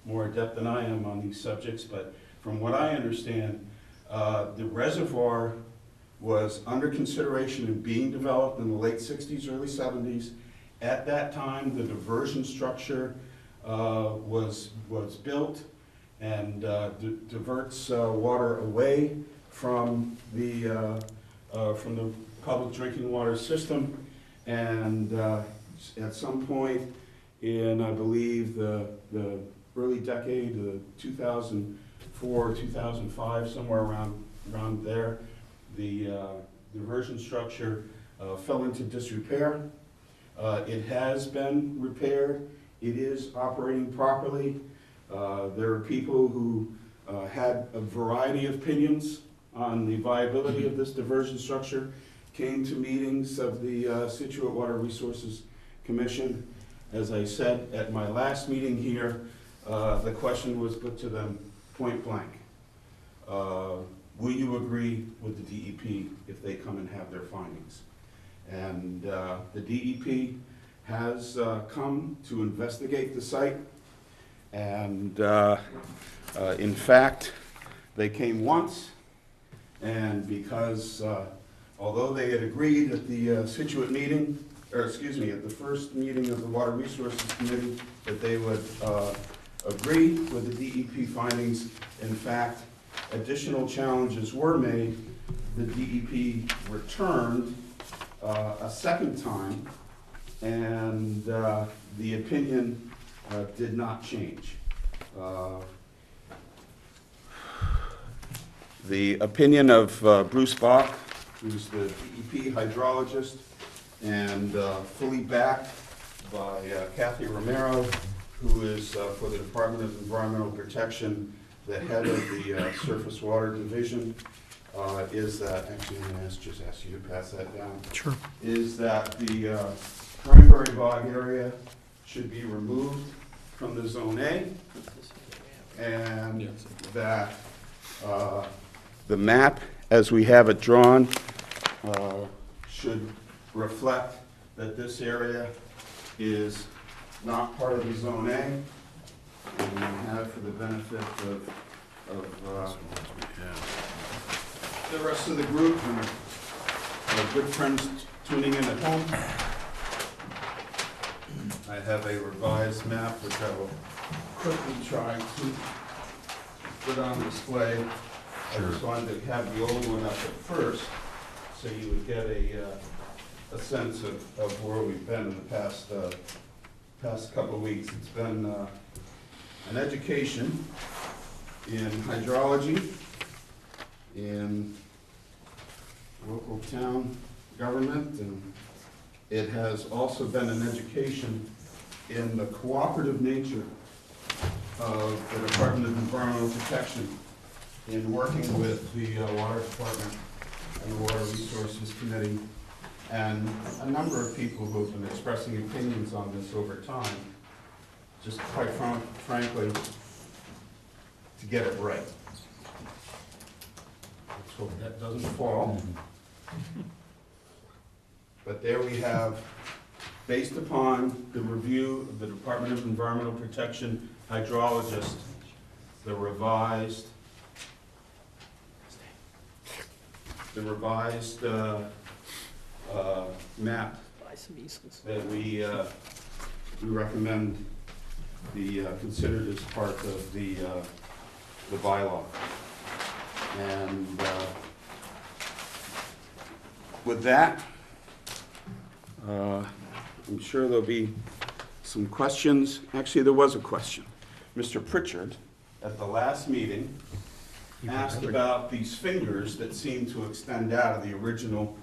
more adept than I am on these subjects, but from what I understand, the reservoir was under consideration and being developed in the late 60s, early 70s. At that time, the diversion structure was built and diverts water away from the public drinking water system. And at some point in, I believe, the early decade, 2004, 2005, somewhere around there, the diversion structure fell into disrepair. It has been repaired. It is operating properly. There are people who had a variety of opinions on the viability of this diversion structure, came to meetings of the Scituate Water Resources Commission. As I said at my last meeting here, the question was put to them point blank. Will you agree with the DEP if they come and have their findings? And the DEP has come to investigate the site. And in fact, they came once, and because although they had agreed at the Scituate meeting, or excuse me, at the first meeting of the Water Resources Committee, that they would agree with the DEP findings, in fact, additional challenges were made. The DEP returned a second time, and the opinion did not change. The opinion of Bruce Bach, who's the DEP hydrologist, and fully backed by Kathy Romero, who is for the Department of Environmental Protection, the head of the Surface Water Division, is that, actually I'm going to just ask you to pass that down. Sure. Is that the cranberry bog area should be removed from the Zone A, and that the map, as we have it drawn, should reflect that this area is not part of the Zone A, and we have, for the benefit of the rest of the group and our good friends tuning in at home, I have a revised map which I will quickly try to put on display. I just wanted to have the old one up at first, so you would get a sense of where we've been in the past couple of weeks. It's been an education in hydrology, in local town government, and it has also been an education in the cooperative nature of the Department of Environmental Protection in working with the Water Department and the Water Resources Committee, and a number of people who have been expressing opinions on this over time, just quite frankly, to get it right. Let's hope that doesn't fall. But there we have, based upon the review of the Department of Environmental Protection hydrologist, the revised map that we recommend be considered as part of the bylaw. And with that, I'm sure there'll be some questions. Actually, there was a question. Mr. Pritchard, at the last meeting, asked about these fingers that seem to extend out of the original,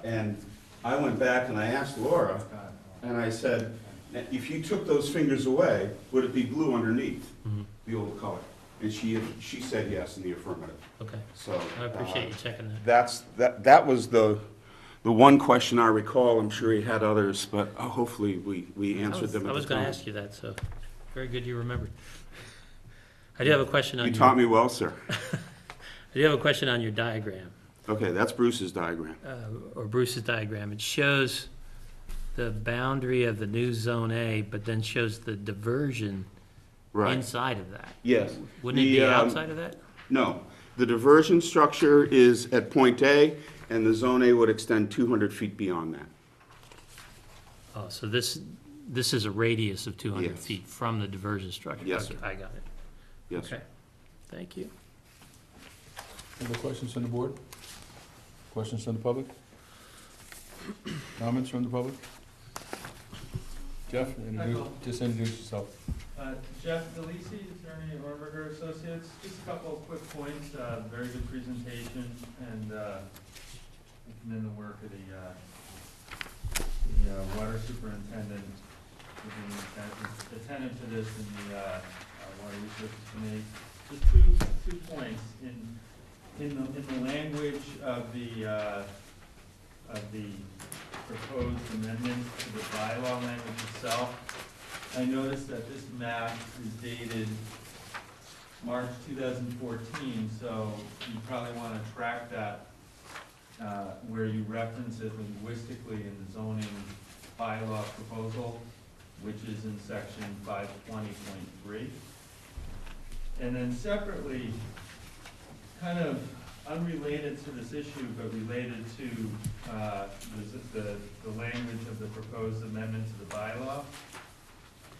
and I went back and I asked Laura, and I said, if you took those fingers away, would it be blue underneath, the old color? And she said yes in the affirmative. Okay, So I appreciate you checking that. that was the one question I recall. I'm sure he had others, but hopefully we answered them at the time. I was going to ask you that, so very good you remembered. I do have a question on You taught me well, sir. I do have a question on your diagram, Okay, that's Bruce's diagram. or Bruce's diagram. It shows the boundary of the new Zone A, but then shows the diversion Right. inside of that. Yes. Wouldn't it be outside of that? No. The diversion structure is at point A, and the Zone A would extend 200 feet beyond that. Oh, so this is a radius of 200 Yes. feet from the diversion structure? Yes, Okay, sir. I got it. Yes. Okay, thank you. Other questions from the board? Questions from the public? Comments from the public? Jeff, just introduce yourself. Jeff DeLisi, attorney at Orberger Associates. Just a couple of quick points. Very good presentation, and I commend the work of the water superintendent being attentive to this in the Water Resources Committee. Just two points in the language of the proposed amendment to the bylaw language itself. I noticed that this map is dated March 2014, so you probably want to track that where you reference it linguistically in the zoning bylaw proposal, which is in section 520.3. And then separately, kind of unrelated to this issue, but related to the language of the proposed amendment to the bylaw.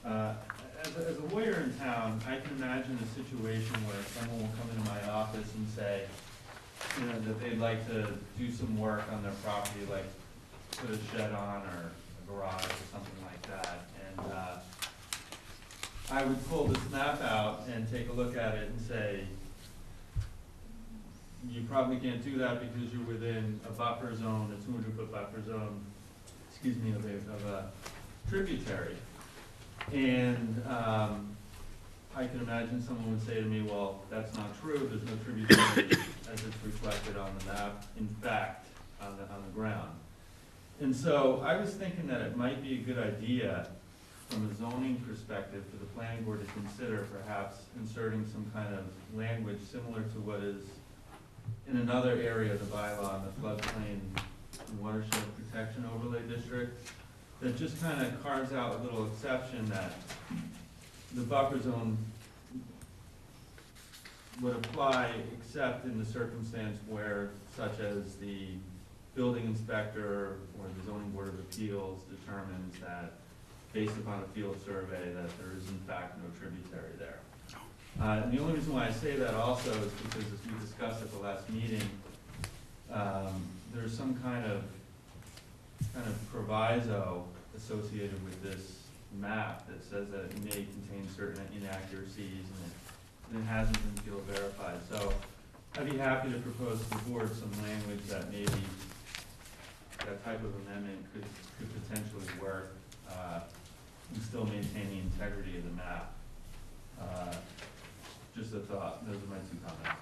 As a lawyer in town, I can imagine a situation where someone will come into my office and say, that they'd like to do some work on their property, like put a shed on or a garage or something like that. And I would pull this map out and take a look at it and say, you probably can't do that because you're within a buffer zone, a 200-foot buffer zone, of a tributary. And I can imagine someone would say to me, well, that's not true, there's no tributary as it's reflected on the map, in fact, on the ground. And so I was thinking that it might be a good idea from a zoning perspective for the planning board to consider perhaps inserting some kind of language similar to what is in another area of the bylaw, in the floodplain watershed protection overlay district, that just kind of carves out a little exception that the buffer zone would apply except in the circumstance where, such as the building inspector or the zoning board of appeals determines that, based upon a field survey, that there is in fact no tributary there. And the only reason why I say that also is because, as we discussed at the last meeting, there's some kind of proviso associated with this map that says that it may contain certain inaccuracies and it hasn't been field verified. So I'd be happy to propose to the board some language that maybe that type of amendment could potentially work, and still maintain the integrity of the map. Just a thought, those are my 2 comments.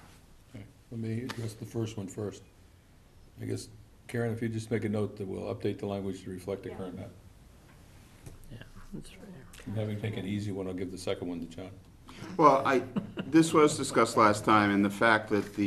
Let me address the first one first. I guess, Karen, if you just make a note that we'll update the language to reflect the current map. Yeah, that's right. And having taken an easy one, I'll give the second one to John. Well, this was discussed last time, and the fact that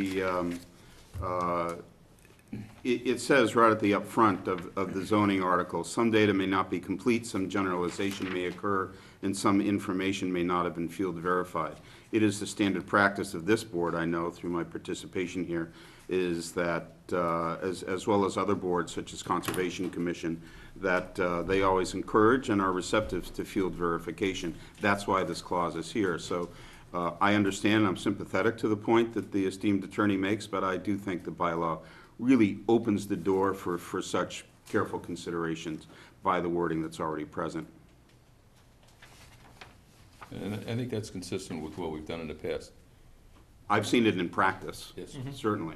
it says right at the upfront of the zoning article, some data may not be complete, some generalization may occur, and some information may not have been field verified. It is the standard practice of this board, I know, through my participation here, is that, as well as other boards such as Conservation Commission, that they always encourage and are receptive to field verification. That's why this clause is here. So I understand, I'm sympathetic to the point that the esteemed attorney makes, but I do think the bylaw really opens the door for such careful considerations by the wording that's already present. And I think that's consistent with what we've done in the past. I've seen it in practice, Yes. certainly.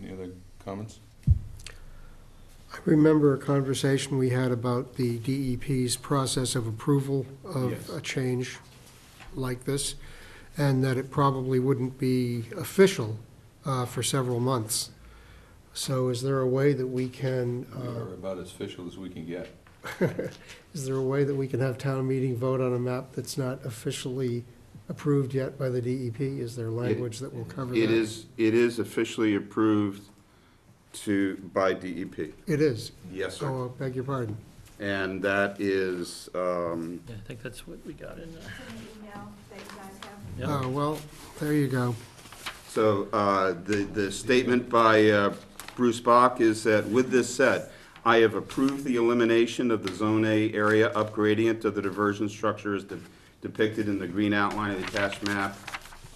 Any other comments? I remember a conversation we had about the DEP's process of approval of Yes. a change like this, and that it probably wouldn't be official for several months. So is there a way that we can, We are about as official as we can get. is there a way that we can have town meeting vote on a map that's not officially approved yet by the DEP? Is there language that will cover that? It is officially approved by DEP. It is? Yes, sir. Oh, I beg your pardon. And that is, Yeah, I think that's what we got in there. It's in the email that you guys have. Yep. Oh, well, there you go. so the statement by Bruce Bach is that, with this said, I have approved the elimination of the Zone A area up gradient of the diversion structure as depicted in the green outline of the attached map.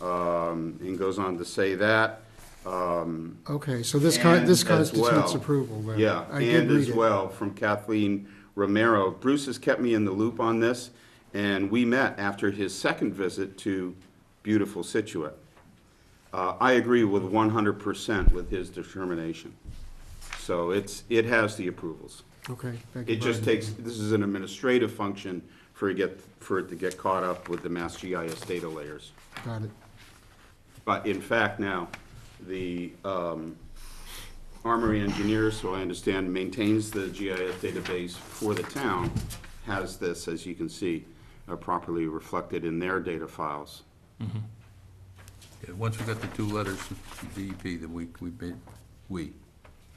And goes on to say that. Okay, so this And as constitutes well- approval then? Yeah, I did and read as it. well, from Kathleen Romero, Bruce has kept me in the loop on this, and we met after his second visit to beautiful Scituate. I agree with 100% with his determination. So it has the approvals. Okay. beg your It just pardon. takes, this is an administrative function for it to get caught up with the Mass GIS data layers. Got it. But in fact, now, the Armory engineer, so I understand, maintains the GIS database for the town, has this, as you can see, properly reflected in their data files. Yeah, once we got the 2 letters from DEP, then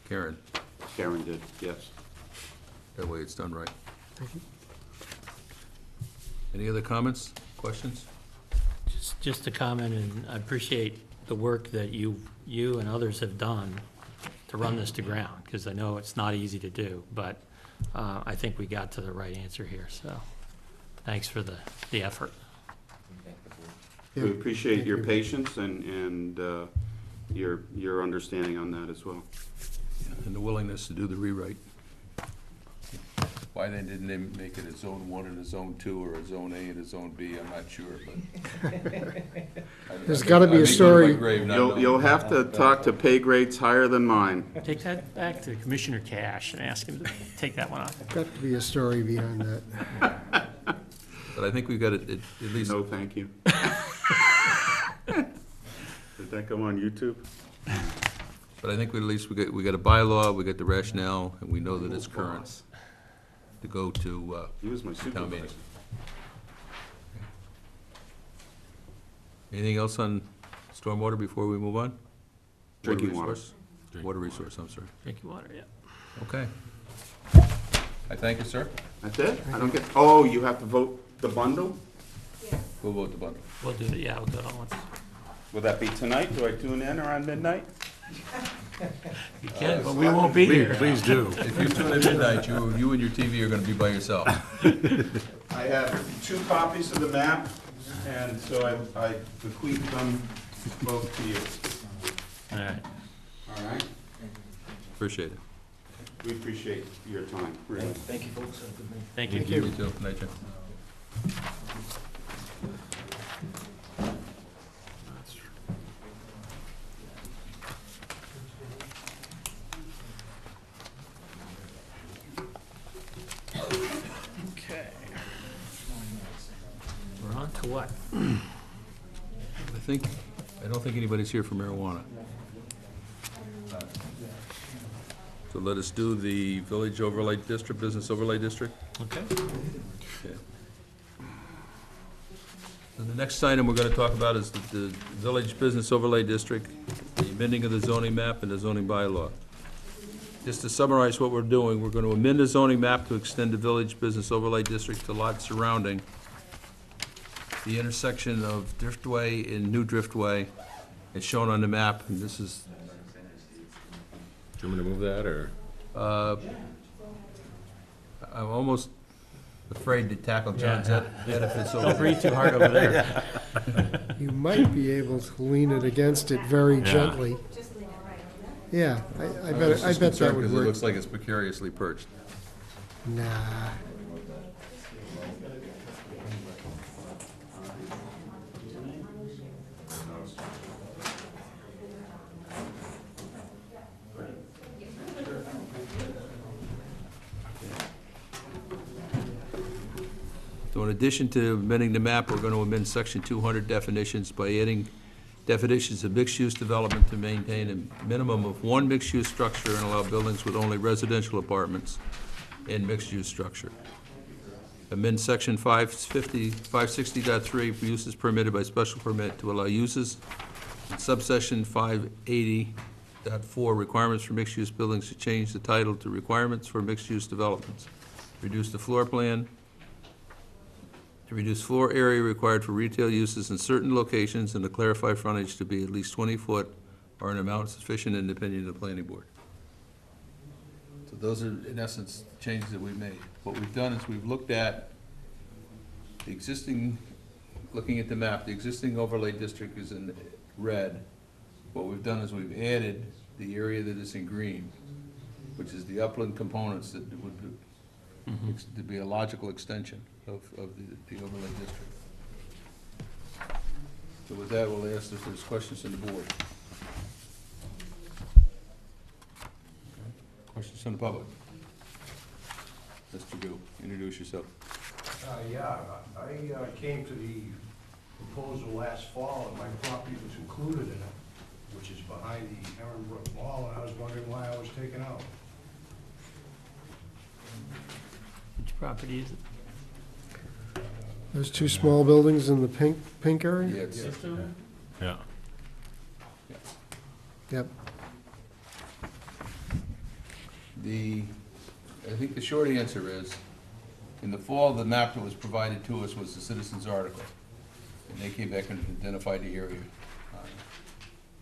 Karen, Karen did, yes. that way it's done right. Thank you. Any other comments, questions? Just a comment, and I appreciate the work that you and others have done to run this to ground, because I know it's not easy to do, but I think we got to the right answer here, so thanks for the effort. Yeah, We appreciate thank your you. patience and your understanding on that as well. And the willingness to do the rewrite. Why they didn't make it a Zone 1 and a Zone 2, or a Zone A and a Zone B, I'm not sure, but. There's gotta be a I may go to my story. grave not You'll knowing. have to talk to pay grades higher than mine. Take that back to Commissioner Cash and ask him to take that one off. Got to be a story behind that. But I think we've got it, at least, No, thank you. Did that go on YouTube? but I think at least we got a bylaw, we got the rationale, and we know that it's current to go to, He was my town meeting. supervisor. Anything else on stormwater before we move on? Drinking water. resource? Water resource, I'm sorry. Drinking water, yeah. Okay. I thank you, sir. That's it? I don't get, oh, you have to vote the bundle? We'll vote the bundle. We'll do it, yeah, we'll do it all once. Will that be tonight? Do I tune in around midnight? You can, but we won't be here. Please do. If you tune in midnight, you and your TV are gonna be by yourself. I have 2 copies of the map, and so I bequeath them both to you. All right. All right? Appreciate it. We appreciate your time, really. Thank you. You too. Night, Jim. To what? I don't think anybody's here for marijuana. So let us do the village overlay district, business overlay district. Okay. Okay. And the next item we're gonna talk about is the village business overlay district, the amending of the zoning map and the zoning bylaw. Just to summarize what we're doing, we're gonna amend the zoning map to extend the village business overlay district to lots surrounding the intersection of Driftway and New Driftway. It's shown on the map, and this is, Do you want me to move that, or? I'm almost afraid to tackle John's edifice over Don't breathe too hard over there. You might be able to lean it against it very gently. Just leave it right over there. Yeah, I was bet just that concerned would 'cause it work. looks like it's precariously perched. Nah. So in addition to amending the map, we're going to amend section 200 definitions by adding definitions of mixed-use development to maintain a minimum of one mixed-use structure and allow buildings with only residential apartments in mixed-use structure. Amend section 560.3 for uses permitted by special permit to allow uses in subsection 580.4 requirements for mixed-use buildings to change the title to requirements for mixed-use developments. Reduce the floor plan, to reduce floor area required for retail uses in certain locations and to clarify frontage to be at least 20 foot or an amount sufficient in the opinion of the planning board. So those are, in essence, changes that we made. What we've done is we've looked at the existing, looking at the map, the existing overlay district is in red. What we've done is we've added the area that is in green, which is the upland components that would to be a logical extension of the overlay district. So with that, we'll ask if there's questions from the board. Questions from the public? Mr. Gu, introduce yourself. Yeah, I came to the proposal last fall, and my property was included in it, which is behind the Herrenbrook Mall, and I was wondering why I was taken out. Which property is it? Those two small buildings in the pink area? Yeah, it's, Yeah. Yep. I think the short answer is, in the fall, the map that was provided to us was the citizens' article, and they came back and identified the area.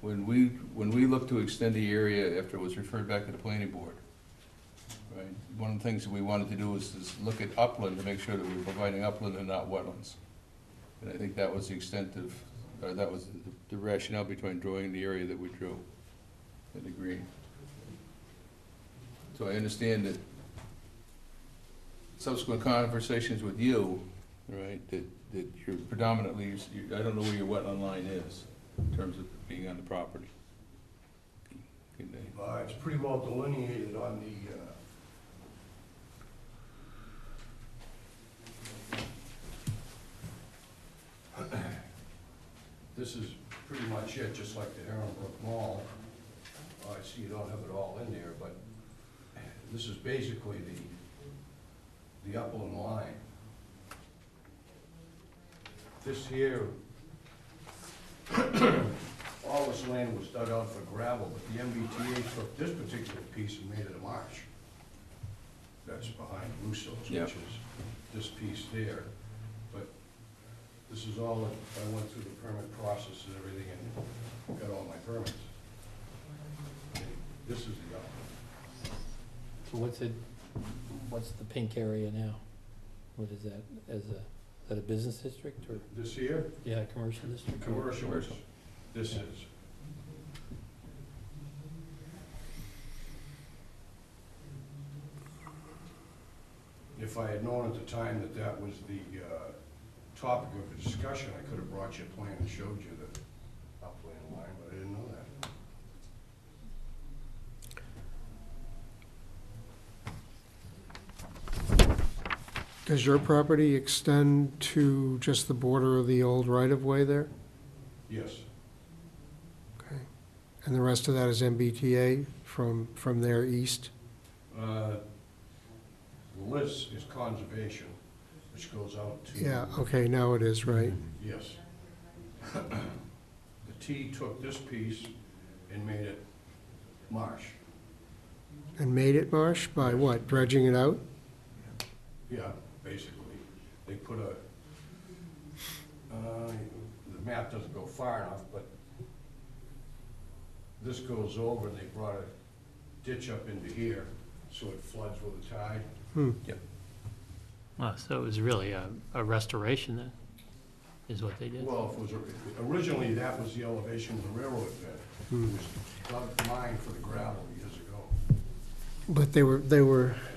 When we looked to extend the area after it was referred back to the planning board, right, one of the things that we wanted to do was look at upland to make sure that we were providing upland and not wetlands. And I think that was the extent of, or that was the rationale between drawing the area that we drew in the green. So I understand that subsequent conversations with you, right, that you're predominantly, I don't know where your wetland line is in terms of being on the property. Can they- It's pretty well delineated on the, this is pretty much it, just like the Herrenbrook Mall. I see you don't have it all in there, but this is basically the upland line. This here, all this land was dug out for gravel, but the MBTA took this particular piece and made it a marsh. That's behind Russo's, Yep. which is this piece there. But this is all, that I went through the permit process and everything and got all my permits. This is the upland. So what's the pink area now? What is that, is that a business district or, This here, yeah, commercial district? commercial, Commercial. this is. If I had known at the time that that was the topic of the discussion, I could have brought you a plan and showed you the upland line, but I didn't know that. Does your property extend to just the border of the old right-of-way there? Yes. Okay. And the rest of that is MBTA from there east? The list is conservation, which goes out to. Yeah, okay, now it is, right? Yes. The T took this piece and made it marsh. And made it marsh by what, dredging it out? Yeah, basically. They put a, the map doesn't go far enough, but this goes over and they brought a ditch up into here, so it floods with the tide. Oh, so it was really a restoration then, is what they did? Well, it was, originally that was the elevation of the railroad bed. It was dug mined for the gravel years ago. But they were,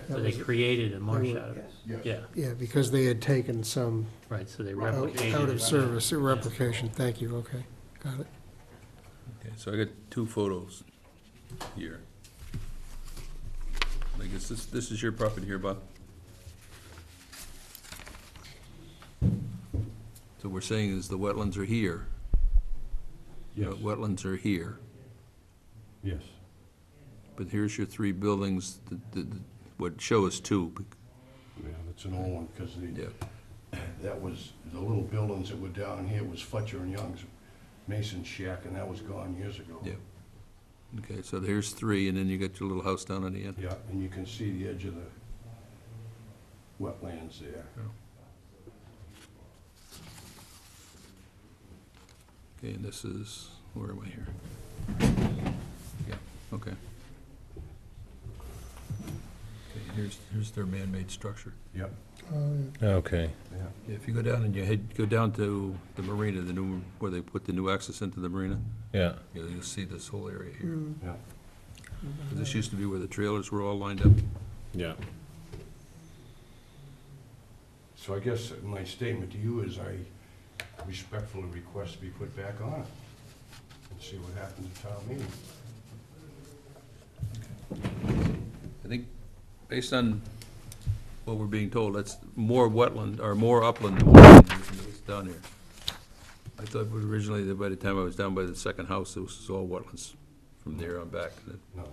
So they created a marsh were- out of it? Yes. Yeah, yeah, because they had taken some right, so they Right. replicated. out it. of service, a replication, thank you, okay, got it. Okay, so I got two photos here. I guess this is your property here, Bob? So we're saying is the wetlands are here. Yes. Wetlands are here, Yes. but here's your three buildings, what show us two. Yeah, that's an old one, because Yeah, that was, the little buildings that were down here was Fletcher and Young's Mason shack, and that was gone years ago. yeah. Okay, so here's three, and then you got your little house down on the end. Yeah, and you can see the edge of the wetlands there. Okay, and this is, where am I here? Yeah, okay. Okay, here's their man-made structure. Yep. Okay. Yeah. Yeah, if you go down and go down to the marina, the new, where they put the new access into the marina, Yeah. you'll see this whole area here. Yeah. This used to be where the trailers were all lined up. Yeah. So I guess my statement to you is I respectfully request to be put back on it and see what happens at town meeting. I think, based on what we're being told, that's more wetland, or more upland than wetland than was down here. I thought originally that by the time I was down by the second house, it was all wetlands from there on back. No.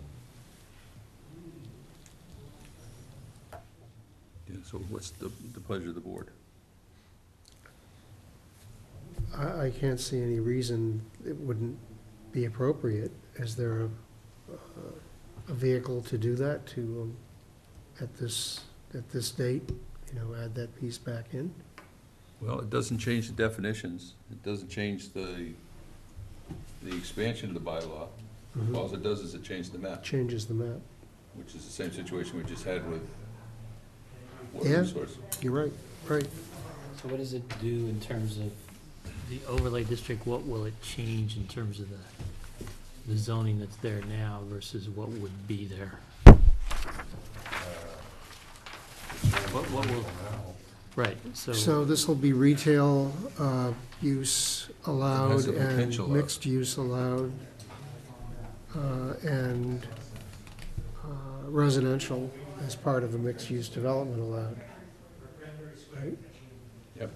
Yeah, so what's the pleasure of the board? I can't see any reason it wouldn't be appropriate. Is there a vehicle to do that, to, at this date, add that piece back in? Well, it doesn't change the definitions, it doesn't change the expansion of the bylaw. Mhm. All it does is it changes the map, Changes the map. which is the same situation we just had with water Yeah. resource. You're right, right. So what does it do in terms of the overlay district? What will it change in terms of the zoning that's there now versus what would be there? What will, right, So this will be retail use allowed Has the and potential of- mixed use allowed, and residential as part of a mixed-use development allowed. Right? Yep.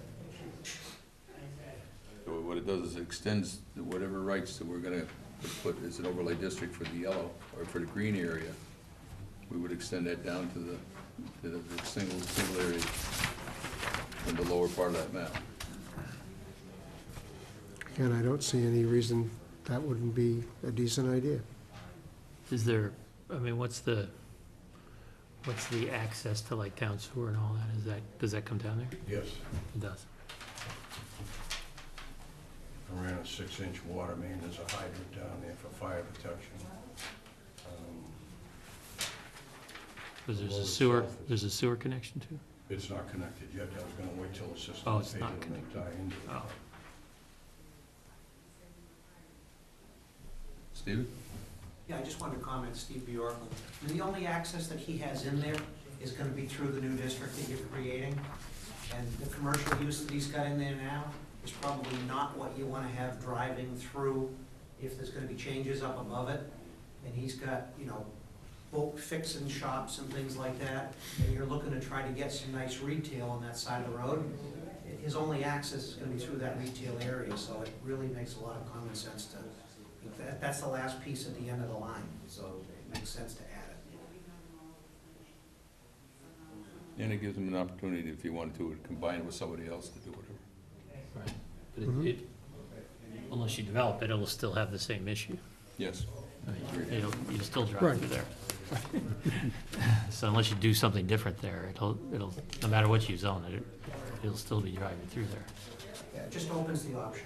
So what it does is it extends whatever rights that we're gonna put as an overlay district for the yellow, or for the green area, we would extend that down to the single area in the lower part of that map. Again, I don't see any reason that wouldn't be a decent idea. is there, I mean, what's the access to like town sewer and all that? Does that come down there? Yes. It does. I ran a 6-inch water main, there's a hydrant down there for fire protection. Because there's Below a the sewer, surface. there's a sewer connection too? It's not connected yet, I was gonna wait till the system. Oh, it's is not faded and connected. tie into it. Oh. Stephen? Yeah, I just wanted to comment, Steve Bjork. The only access that he has in there is gonna be through the new district that you're creating. And the commercial use that he's got in there now is probably not what you wanna have driving through if there's gonna be changes up above it. And he's got, boat fixing shops and things like that, and you're looking to try to get some nice retail on that side of the road, his only access is gonna be through that retail area, so it really makes a lot of common sense to, that's the last piece at the end of the line, so it makes sense to add it. And it gives them an opportunity, if you wanted to, combine it with somebody else to do whatever. Right. But unless you develop it, it'll still have the same issue. Yes. I mean, you'll still drive Right. through there. So unless you do something different there, it'll, no matter what you zone it, it'll still be driving through there. Yeah, it just opens the option.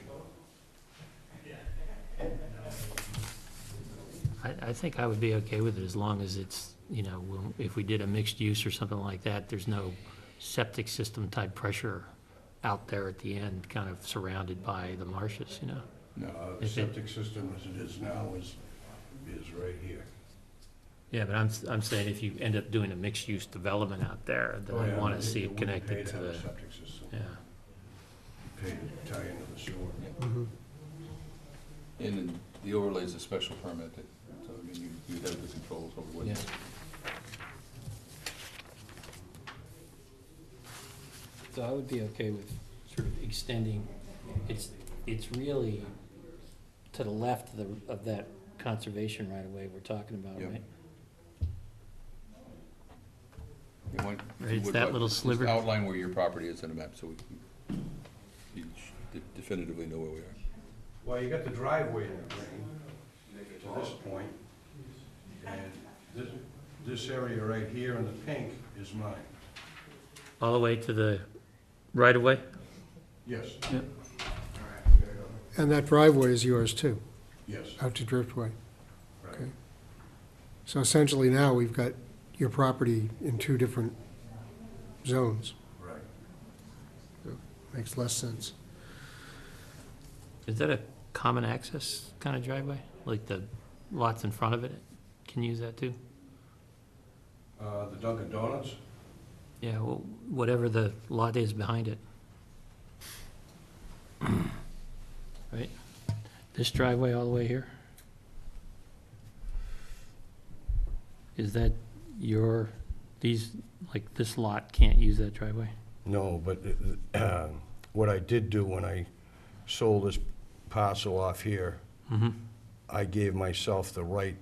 I think I would be okay with it as long as it's, you know, if we did a mixed use or something like that, there's no septic system type pressure out there at the end, kind of surrounded by the marshes, you know? No, the If it- septic system as it is now is right here. Yeah, but I'm saying if you end up doing a mixed use development out there, then I wanna see it connected to It the, wouldn't pay to have a septic system. yeah. Pay to tie into the sewer. And then the overlay is a special permit, so I mean, you'd have the controls over what. Yeah. So I would be okay with sort of extending, it's really to the left of that conservation right away we're talking about, Yep. right? You want- Right, it's would that like- little just sliver. outline where your property is on the map, so we can definitively know where we are. Well, you got the driveway in the green to this point, and this area right here in the pink is mine. All the way to the right of way? Yes. Yep. And that driveway is yours too, Yes, out to Driftway. right. Okay. So essentially now we've got your property in two different zones. Right. Makes less sense. Is that a common access kind of driveway? Like the lots in front of it can use that too? The Dunkin' Donuts? Yeah, well, whatever the lot is behind it. Right? This driveway all the way here? Is that like this lot can't use that driveway? No, but what I did do when I sold this parcel off here, Mm-hmm. I gave myself the right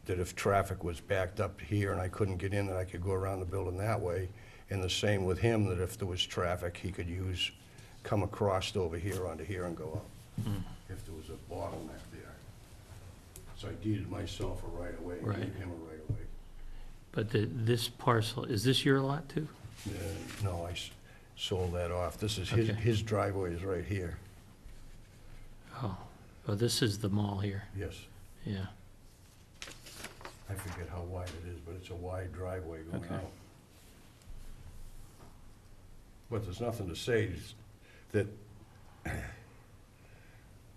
that if traffic was backed up here and I couldn't get in, that I could go around the building that way. And the same with him, that if there was traffic, he could come across over here onto here and go up, if there was a bottleneck there. So I deeded myself a right of way and Right. gave him a right of way. But this parcel, is this your lot too? No, I sold that off. This is Okay. his driveway is right here. Oh, well, this is the mall here, Yes. yeah. I forget how wide it is, but it's a wide driveway going Okay. out. But there's nothing to say that, you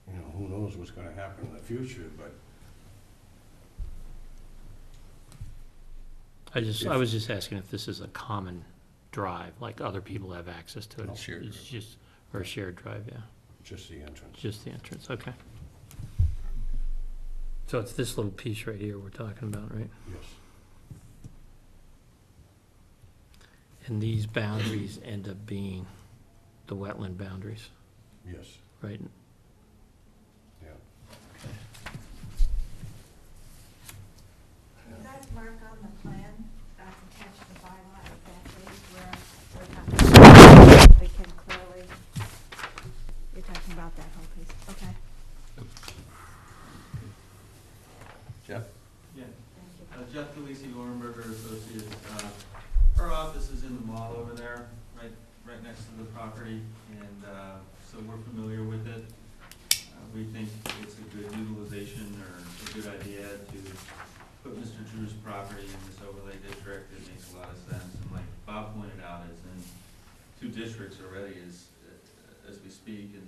know, who knows what's gonna happen in the future, but I was just asking if this is a common drive, like other people have access to it. No, shared It's drive. just, or a shared drive, yeah, just the entrance. just the entrance, okay. So it's this little piece right here we're talking about, right? Yes. And these boundaries end up being the wetland boundaries, Yes, right? yeah. Can you guys mark on the plan, that's attached to the bylaw exactly where we're talking about? We can clearly, you're talking about that whole piece, okay, Jeff? Yeah. thank you. Jeff DeLisi, Orenberger Associates. Our office is in the mall over there, right next to the property, and so we're familiar with it. We think it's a good utilization or a good idea to put Mr. Drew's property in this overlay district. It makes a lot of sense, and like Bob pointed out, it's in 2 districts already as we speak, and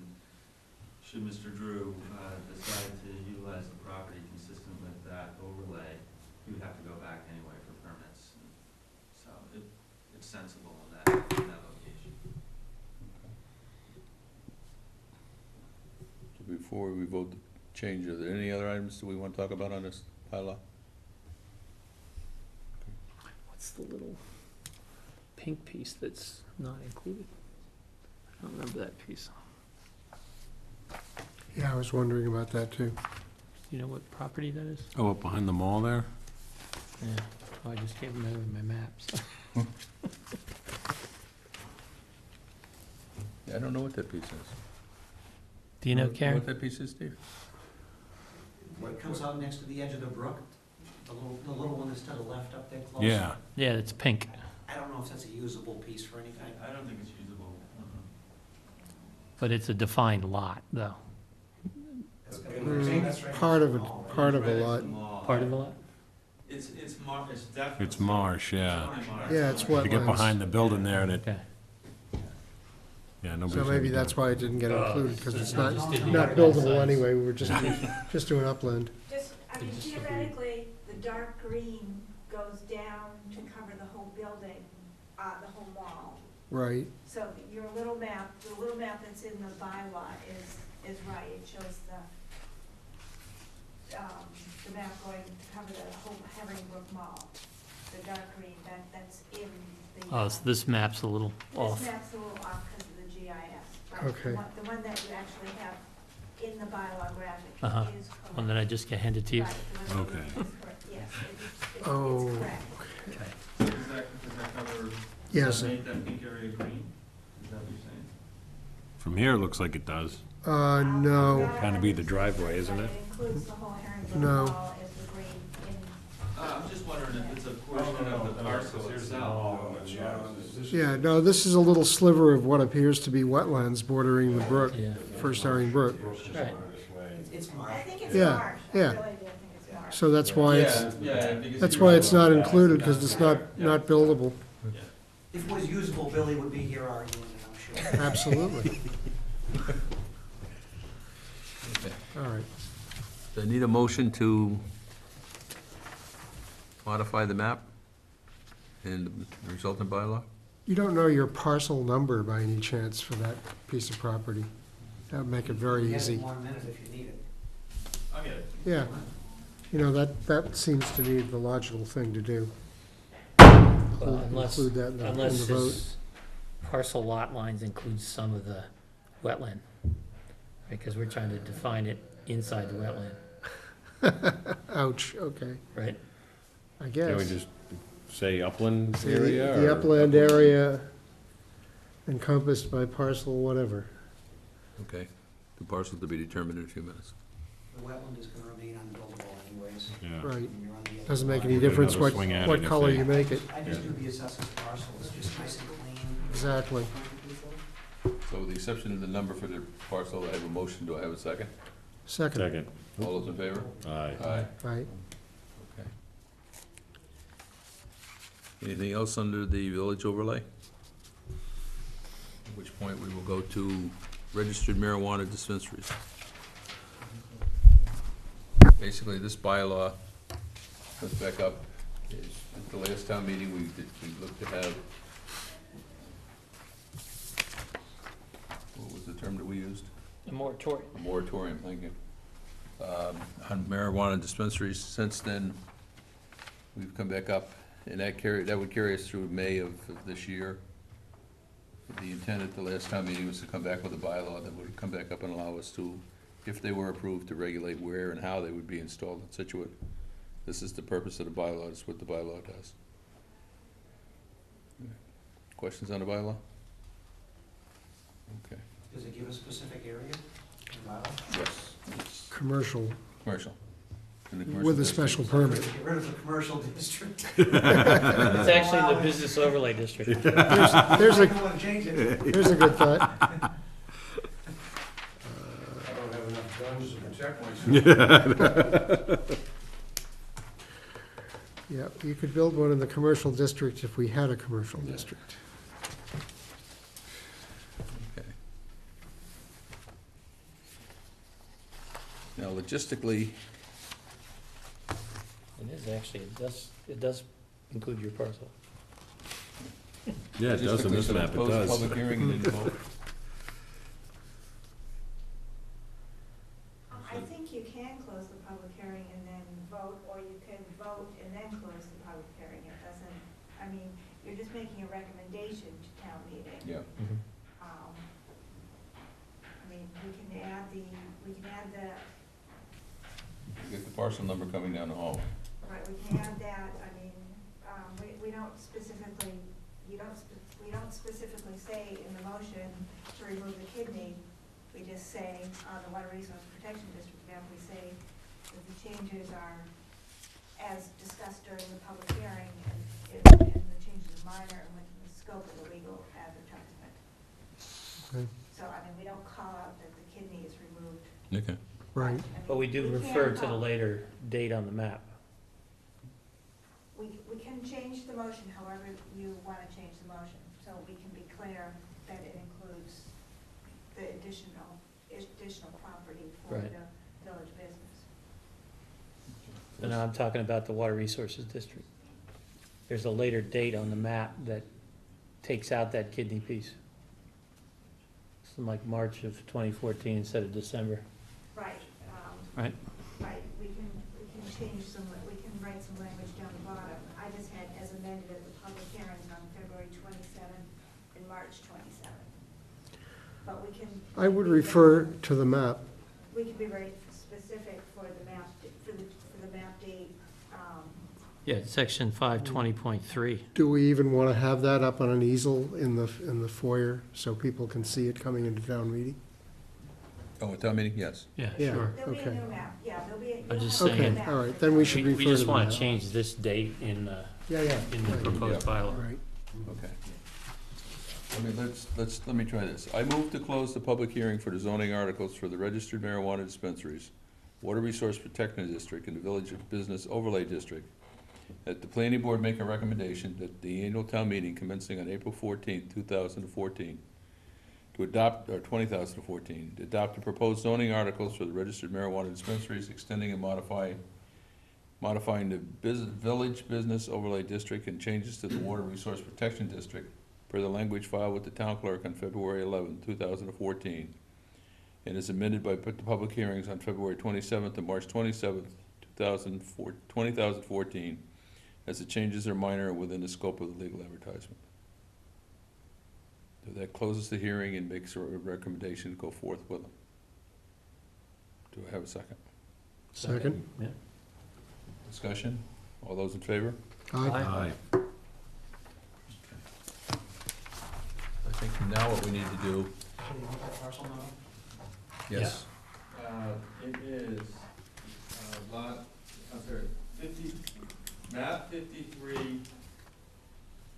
should Mr. Drew decide to utilize the property consistent with that overlay, he would have to go back anyway for permits. So it's sensible in that location. So before we vote to change, are there any other items that we want to talk about on this bylaw? the little pink piece that's not included? I don't remember that piece. Yeah, I was wondering about that too. You know what property that is? Oh, up behind the mall there? Yeah, oh, I just gave them my maps. Yeah, I don't know what that piece is. Do you know, Know Karen? what that piece is, Steve? What comes out next to the edge of the brook, the little one that's to the left up there close? Yeah. Yeah, it's pink. I don't know if that's a usable piece for anything. I don't think it's usable. But it's a defined lot, though. Part of it, part of a lot. Part of the lot? It's definitely. It's marsh, yeah. definitely marsh. Yeah, it's You get wetlands. behind the building there and it, Okay. yeah, nobody's. So gonna maybe do that's it. why it didn't get included, because it's not, Just didn't not have buildable size. anyway, we were just doing upland. Just, I mean, They just theoretically, the dark green goes down to cover the whole building, the whole mall. Right, So your little map, the little map that's in the bylaw is right, it shows the map going to cover the whole Herringbrook Mall. The dark green, that's in the. Oh, so this map's a little off. This map's a little off because of the GIS. but Okay. The one that you actually have in the bylaw graphic Uh-huh. is correct. One that I just get handed to you? Right, the one that Okay. is correct, yes, it's Oh. correct. Okay. Does that cover? Yes. Does that make that pink area green? Is that what you're saying? From here, it looks like it does. no, Kinda be the driveway, isn't it? It includes the whole Herringbrook No. Mall as the green in. I'm just wondering if it's a portion of the parcel itself. yeah, no, this is a little sliver of what appears to be wetlands bordering the brook, Yeah. First Herring Brook. Right. It's I marsh. think it's Yeah, marsh. yeah. I really do think it's marsh. So that's why it's, Because that's you're why right it's about not that. included, because it's not buildable. If it was usable, Billy would be here arguing it, I'm sure. Absolutely. Okay. All right. Do I need a motion to modify the map and the resultant bylaw? You don't know your parcel number by any chance for that piece of property? That would make it very You have it easy. in 1 minute if you need it. I'll get it. Yeah, you know, that seems to be the logical thing to do. Well, unless, Include that in the unless vote. this parcel lot lines include some of the wetland. Because we're trying to define it inside the wetland, Ouch, okay, right? I Can we guess. just say upland Say area? The or upland area encompassed by parcel whatever. Okay, the parcel to be determined in a few minutes. The wetland is gonna remain unbuildable anyways. Yeah. Right, when you're on the edge of doesn't the make line. any difference Another what, swing at it what if color they- you make it, I just do the assessors parcel, it's just nice and clean. exactly. So with the exception of the number for the parcel, I have a motion, do I have a second? Second, Second. All those in favor? Aye. Aye. right, Okay. Anything else under the village overlay? At which point we will go to registered marijuana dispensaries. Basically, this bylaw comes back up. At the last town meeting, we looked to have, what was the term that we used? A moratorium. A moratorium, thank you. On marijuana dispensaries. Since then, we've come back up, and that would carry us through May of this year. The intent at the last town meeting was to come back with a bylaw that would come back up and allow us to, if they were approved, to regulate where and how they would be installed in Scituate. This is the purpose of the bylaw, it's what the bylaw does. Questions on the bylaw? Okay, Does it give a specific area? Wow. yes, it's commercial, commercial. In the commercial with a district. special permit. Get rid of the commercial district. It's actually the business overlay district. There's I a, don't want to change it. there's a good thought. I don't have enough guns to protect myself. Yeah, you could build one in the commercial district if we had a commercial district. Okay. Now, logistically, It is actually, it does include your parcel. Yeah, it does in this logistically, map, it close the does. public hearing and then vote. I think you can close the public hearing and then vote, or you can vote and then close the public hearing. It doesn't, I mean, recommendation to town meeting. Yeah. I mean, we can add the, You get the parcel number coming down the hall. right, we can add that, I mean, we don't specifically, we don't specifically say in the motion to remove the kidney. We just say, the Water Resource Protection District map, we say that the changes are as discussed during the public hearing, and the changes are minor and within the scope of the legal advertisement. Okay. So, I mean, we don't call out that the kidney is removed. Okay. Right. I mean, But we do can refer to the call- later date on the map. We can change the motion however you want to change the motion, so we can be clear that it includes the additional property for Right. the village business. And I'm talking about the Water Resources District. There's a later date on the map that takes out that kidney piece. Something like March of 2014 instead of December. Right. Right. Right, we can change we can write some language down the bottom. I just had as amended at the public hearings on February 27th and March 27th. But we can. I would refer to the map. We can be very specific for the map, for the map date. Yeah, section 520.3. Do we even want to have that up on an easel in the foyer so people can see it coming into town meeting? Oh, at town meeting, yes. Yeah, Yeah. sure. There'll be a Okay. new map, yeah, there'll be a. I'm just you'll have a saying- new map Okay, all right, for then we town should meeting. We refer just to the want map. to change this date in the Yeah, proposed bylaw. right. Okay. Let me try this. I move to close the public hearing for the zoning articles for the registered marijuana dispensaries, Water Resource Protection District, and the Village Business Overlay District. That the planning board make a recommendation that the annual town meeting commencing on April 14th, 2014, to adopt, or 2014, to adopt the proposed zoning articles for the registered marijuana dispensaries, extending and modifying the Village Business Overlay District and changes to the Water Resource Protection District per the language filed with the town clerk on February 11th, 2014, and is amended by the public hearings on February 27th and March 27th, 2014, as the changes are minor and within the scope of the legal advertisement. So that closes the hearing and makes a recommendation to go forth with them. Do I have a second? Second? Yeah. Discussion? All those in favor? Aye. I think now what we need to do, So you want that parcel number? yes, It is, lot, I'm sorry, map 53,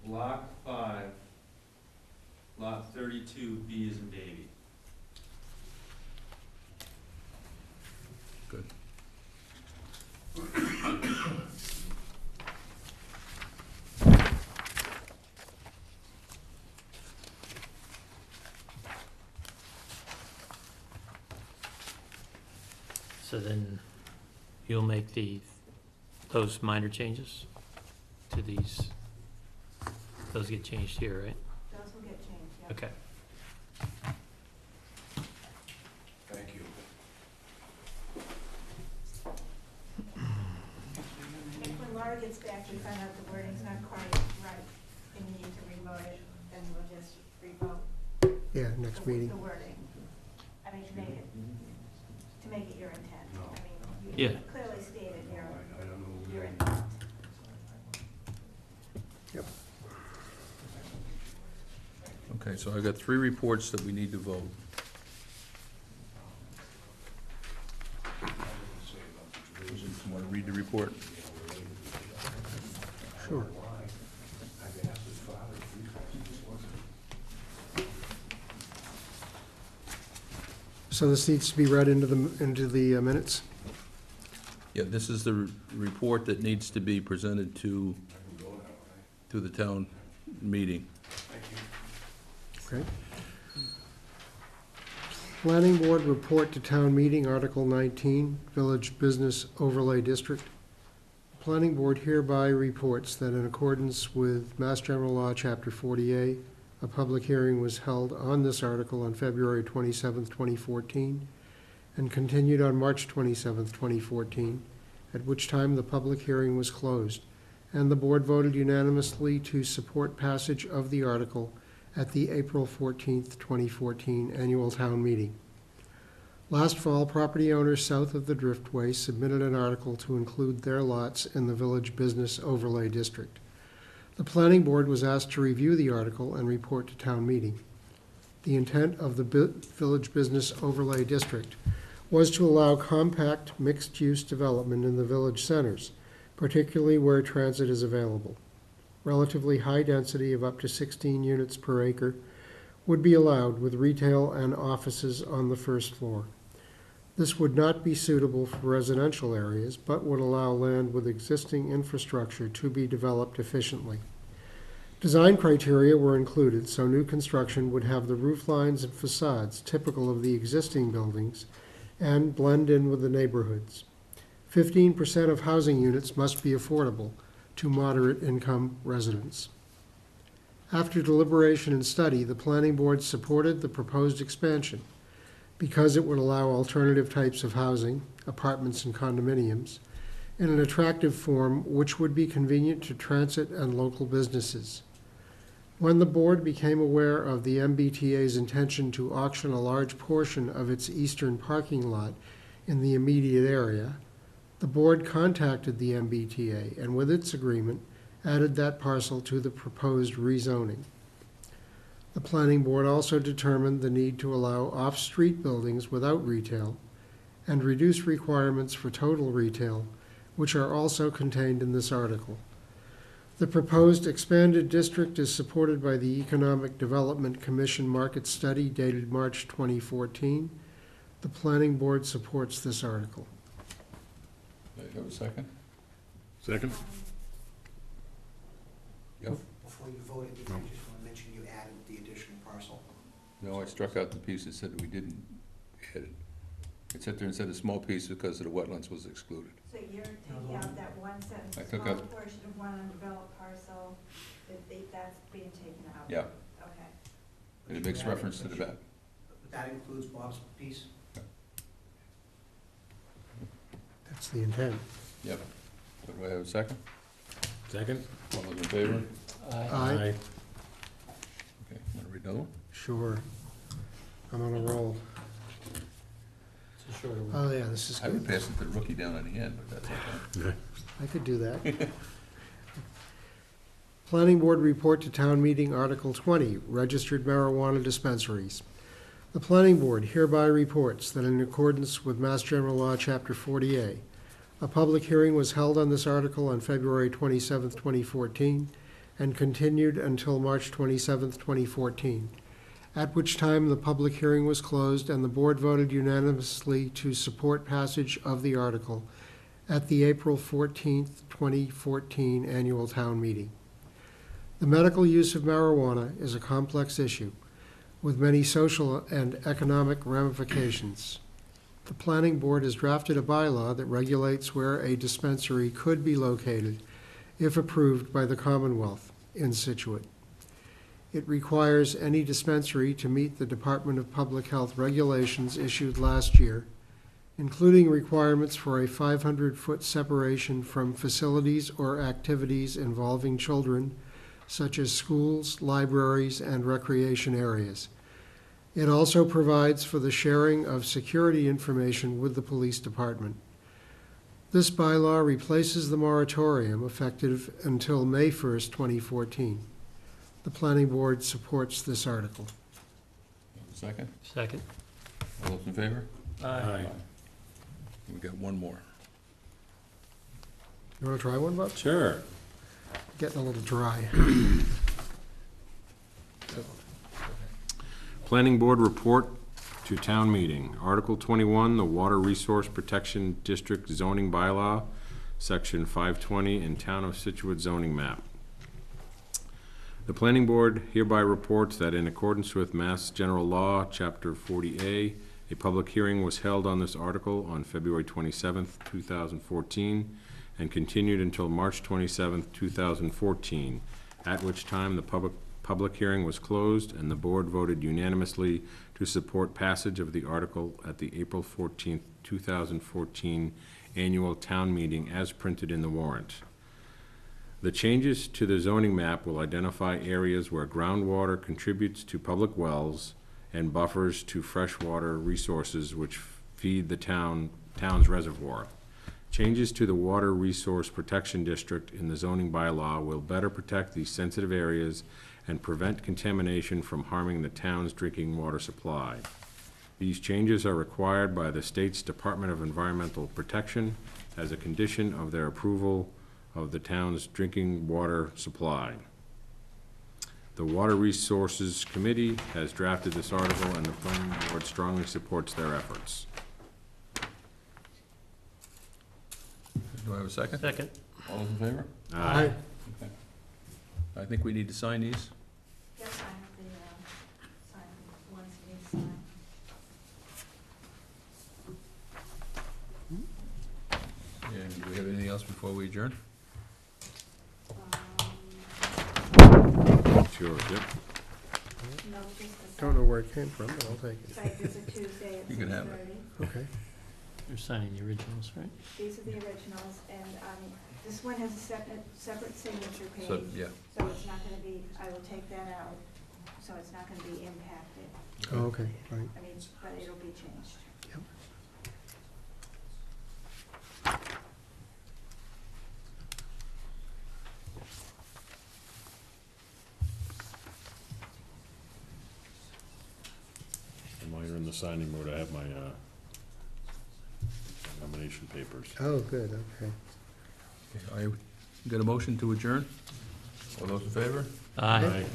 block 5, lot 32, B as in baby. good. So then you'll make those minor changes to these, those get changed here, right? Those will get changed, yeah. Okay. Thank you. If when Laura gets back, we find out the wording's not quite right, and you need to revote it, then we'll just revote Yeah, next the meeting. wording. I mean, to make it your intent. I mean, Yeah. you clearly stated your intent. Yep. Okay, so I've got 3 reports that we need to vote. Want to read the report? Sure. So this needs to be read into the minutes? Yeah, this is the report that needs to be presented to the town meeting. Okay. Planning Board report to town meeting, Article 19, Village Business Overlay District. Planning Board hereby reports that in accordance with Mass General Law, Chapter 40A, a public hearing was held on this article on February 27th, 2014, and continued on March 27th, 2014, at which time the public hearing was closed, and the board voted unanimously to support passage of the article at the April 14th, 2014 annual town meeting. Last fall, property owners south of the Driftway submitted an article to include their lots in the Village Business Overlay District. The planning board was asked to review the article and report to town meeting. The intent of the Village Business Overlay District was to allow compact, mixed-use development in the village centers, particularly where transit is available. Relatively high density of up to 16 units per acre would be allowed, with retail and offices on the first floor. This would not be suitable for residential areas, but would allow land with existing infrastructure to be developed efficiently. Design criteria were included, so new construction would have the roof lines and facades typical of the existing buildings and blend in with the neighborhoods. 15% of housing units must be affordable to moderate income residents. After deliberation and study, the planning board supported the proposed expansion because it would allow alternative types of housing, apartments and condominiums, in an attractive form which would be convenient to transit and local businesses. When the board became aware of the MBTA's intention to auction a large portion of its eastern parking lot in the immediate area, the board contacted the MBTA and, with its agreement, added that parcel to the proposed rezoning. The planning board also determined the need to allow off-street buildings without retail and reduce requirements for total retail, which are also contained in this article. The proposed expanded district is supported by the Economic Development Commission market study dated March 2014. The planning board supports this article. Do you have a second? Second? Yep. Before you voted, did you just want to mention you added the additional parcel? No, I struck out the piece that said that we didn't add it. It said there and said a small piece because of the wetlands was excluded. So you're taking out that one sentence, I took small out- portion of one undeveloped parcel, that's being taken out? Yeah, Okay. and it makes reference to the back. But that includes Bob's piece? That's the intent. Yep. So do I have a second? Second? All those in favor? Aye. Okay, want to read another one? Sure. I'm on a roll. It's a shorter one. Oh, yeah, this is I would good. pass it to the rookie down on the end, but that's okay. I could do that. Planning Board report to town meeting, Article 20, registered marijuana dispensaries. The Planning Board hereby reports that in accordance with Mass General Law, Chapter 40A, a public hearing was held on this article on February 27, 2014, and continued until March 27, 2014, at which time the public hearing was closed and the board voted unanimously to support passage of the article at the April 14, 2014 annual town meeting. The medical use of marijuana is a complex issue with many social and economic ramifications. The planning board has drafted a bylaw that regulates where a dispensary could be located if approved by the Commonwealth in Scituate. It requires any dispensary to meet the Department of Public Health regulations issued last year, including requirements for a 500-foot separation from facilities or activities involving children, such as schools, libraries, and recreation areas. It also provides for the sharing of security information with the police department. This bylaw replaces the moratorium effective until May 1st, 2014. The planning board supports this article. Second? Second. All those in favor? Aye. We got one more. You want to try one, Bob? Sure. Getting a little dry. Planning Board report to town meeting. Article 21, the Water Resource Protection District zoning bylaw, Section 520, in Town of Scituate zoning map. The Planning Board hereby reports that in accordance with Mass General Law, Chapter 40A, a public hearing was held on this article on February 27th, 2014, and continued until March 27th, 2014, at which time the public hearing was closed and the board voted unanimously to support passage of the article at the April 14th, 2014 annual town meeting as printed in the warrant. The changes to the zoning map will identify areas where groundwater contributes to public wells and buffers to freshwater resources which feed the town's reservoir. Changes to the Water Resource Protection District in the zoning bylaw will better protect these sensitive areas and prevent contamination from harming the town's drinking water supply. These changes are required by the state's Department of Environmental Protection as a condition of their approval of the town's drinking water supply. The Water Resources Committee has drafted this article, and the planning board strongly supports their efforts. Do I have a second? Second. All those in favor? Aye. Okay. I think we need to sign these. Yes, I have the, sign, ones you need to sign. And do we have anything else before we adjourn? Sure, yep. No, just the Don't know where it came from, but I'll take it. site visit Tuesday at You can have it. 6:30. Okay. You're signing the originals, right? These are the originals, and, this one has a separate signature page. So, yeah. So it's not gonna be, I will take that out, so it's not gonna be impacted. Oh, okay, right. I mean, but it'll be changed. Yep. And while you're in the signing mode, I have my nomination papers. Oh, good, okay. I get a motion to adjourn? All those in favor? Aye. Aye.